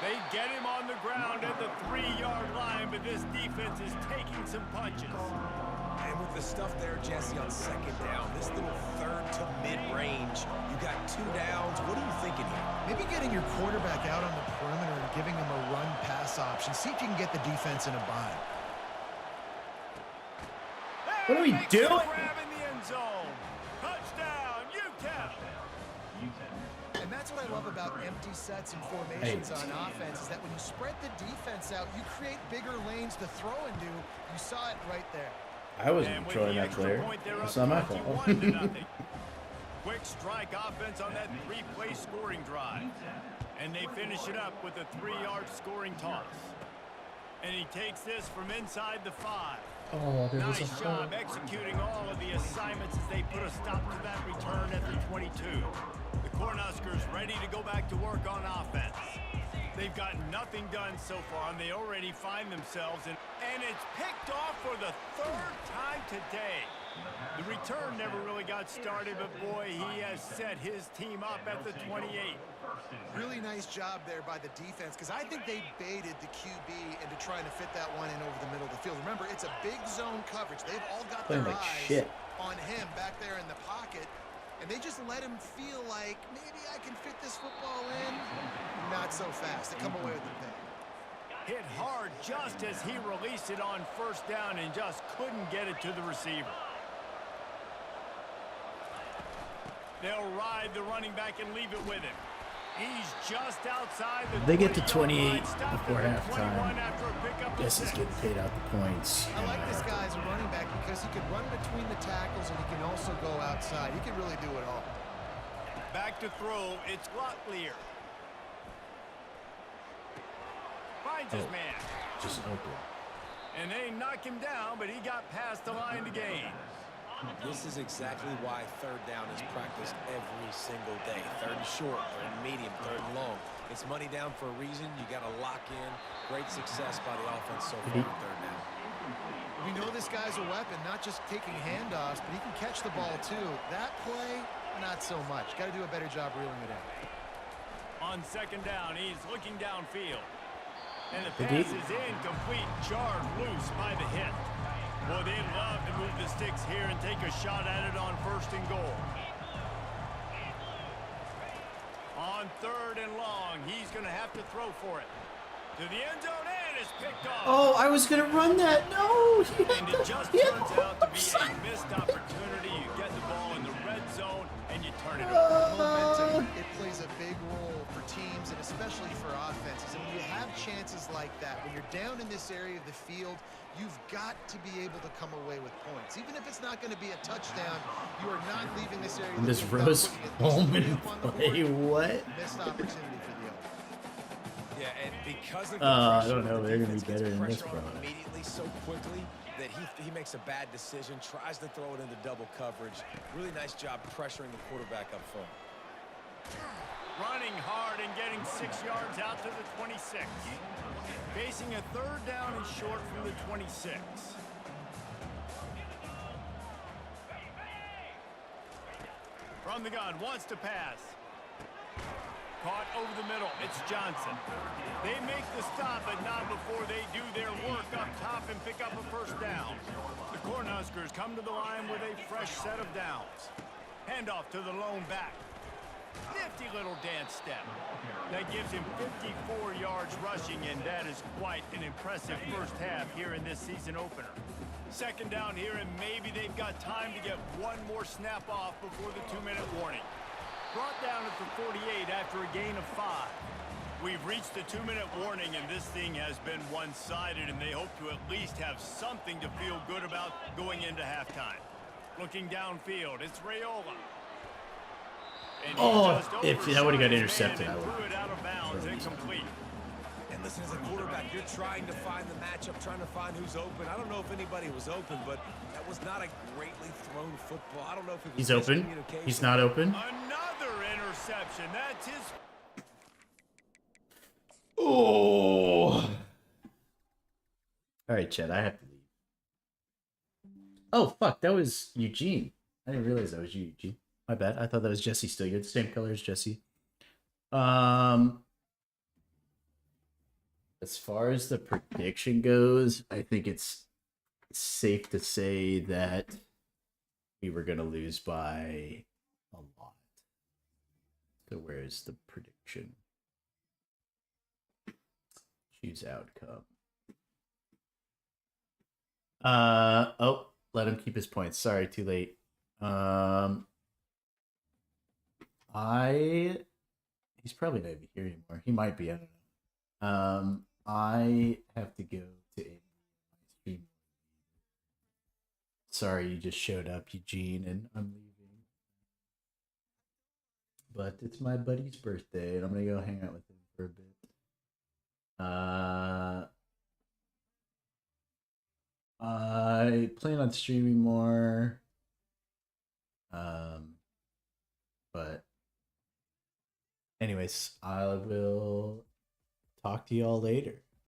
They get him on the ground at the 3-yard line, but this defense is taking some punches. And with the stuff there, Jesse, on second down, this little third to mid-range, you got 2 downs. What are you thinking here? Maybe getting your quarterback out on the perimeter and giving him a run-pass option. See if you can get the defense in a bind. What are we doing? Grab in the end zone. Touchdown, UTEP. And that's what I love about empty sets and formations on offense is that when you spread the defense out, you create bigger lanes to throw into. You saw it right there. I wasn't controlling that player. It's not my fault. Quick strike offense on that 3-play scoring drive. And they finish it up with a 3-yard scoring toss. And he takes this from inside the 5. Oh, there was Nice job executing all of the assignments as they put a stop to that return at the 22. The Cornhuskers ready to go back to work on offense. They've got nothing done so far, and they already find themselves in. And it's picked off for the 3rd time today. The return never really got started, but boy, he has set his team up at the 28. Really nice job there by the defense because I think they baited the QB into trying to fit that one in over the middle of the field. Remember, it's a big zone coverage. They've all got their eyes on him back there in the pocket, and they just let him feel like maybe I can fit this football in. Not so fast. They come away with the pick. Hit hard just as he released it on first down and just couldn't get it to the receiver. They'll ride the running back and leave it with him. He's just outside the They get to 20-yard 28 line, stopped before at the halftime. 21 after a pickup of Guess he's 6. getting paid out the points. I like this guy as a running back because he can run between the tackles and he can also go outside. He can really do it all. Back to throw, it's Locklear. Finds his man. Just open. And they knock him down, but he got past the line to gain. This is exactly why third down is practiced every single day. Third and short, third and medium, third and long. It's money down for a reason. You got to lock in. Great success by the offense so far on third down. We know this guy's a weapon, not just taking handoffs, but he can catch the ball too. That play, not so much. Got to do a better job reeling it in. On second down, he's looking downfield. And the pass is incomplete, jarred loose by the hit. Well, they'd love to move the sticks here and take a shot at it on first and goal. On third and long, he's going to have to throw for it. To the end zone, and it's picked off. Oh, I was going to run that. No. And it just turns out to be a missed opportunity. You get the ball in the red zone, and you turn it over. Momentum, it plays a big role for teams and especially for offenses. And when you have chances like that, when you're down in this area of the field, you've got to be able to come away with points. Even if it's not going to be a touchdown, you are not leaving this area. And this Rose Holman play, what? Missed opportunity for the other. Yeah, and because of I don't know. They're going to be better than this, bro. Immediately so quickly that he makes a bad decision, tries to throw it into double coverage. Really nice job pressuring the quarterback up front. Running hard and getting 6 yards out to the 26. Facing a third down and short from the 26. From the gun, wants to pass. Caught over the middle, it's Johnson. They make the stop, but not before they do their work up top and pick up a first down. The Cornhuskers come to the line with a fresh set of downs. Handoff to the lone back. Nifty little dance step. That gives him 54 yards rushing, and that is quite an impressive first half here in this season opener. Second down here, and maybe they've got time to get one more snap off before the 2-minute warning. Brought down at the 48 after a gain of 5. We've reached the 2-minute warning, and this thing has been one-sided, and they hope to at least have something to feel good about going into halftime. Looking downfield, it's Raiola. Oh, if that would have got intercepted, I would threw it out of bounds, incomplete. And listen, as a quarterback, you're trying to find the matchup, trying to find who's open. I don't know if anybody was open, but that was not a greatly thrown football. I don't know if it was He's open. He's not open. Another interception. That's his. Oh. All right, Chad, I have to leave. Oh, fuck, that was Eugene. I didn't realize that was you, Eugene. My bad. I thought that was Jesse still. You're the same color as Jesse. As far as the prediction goes, I think it's safe to say that we were going to lose by a lot. So where's the prediction? Choose outcome. Oh, let him keep his points. Sorry, too late. He's probably not even here anymore. He might be, I don't know. I have to go to a stream. Sorry, you just showed up, Eugene, and I'm leaving. But it's my buddy's birthday, and I'm gonna go hang out with him for a bit. I plan on streaming more. But anyways, I will talk to y'all later.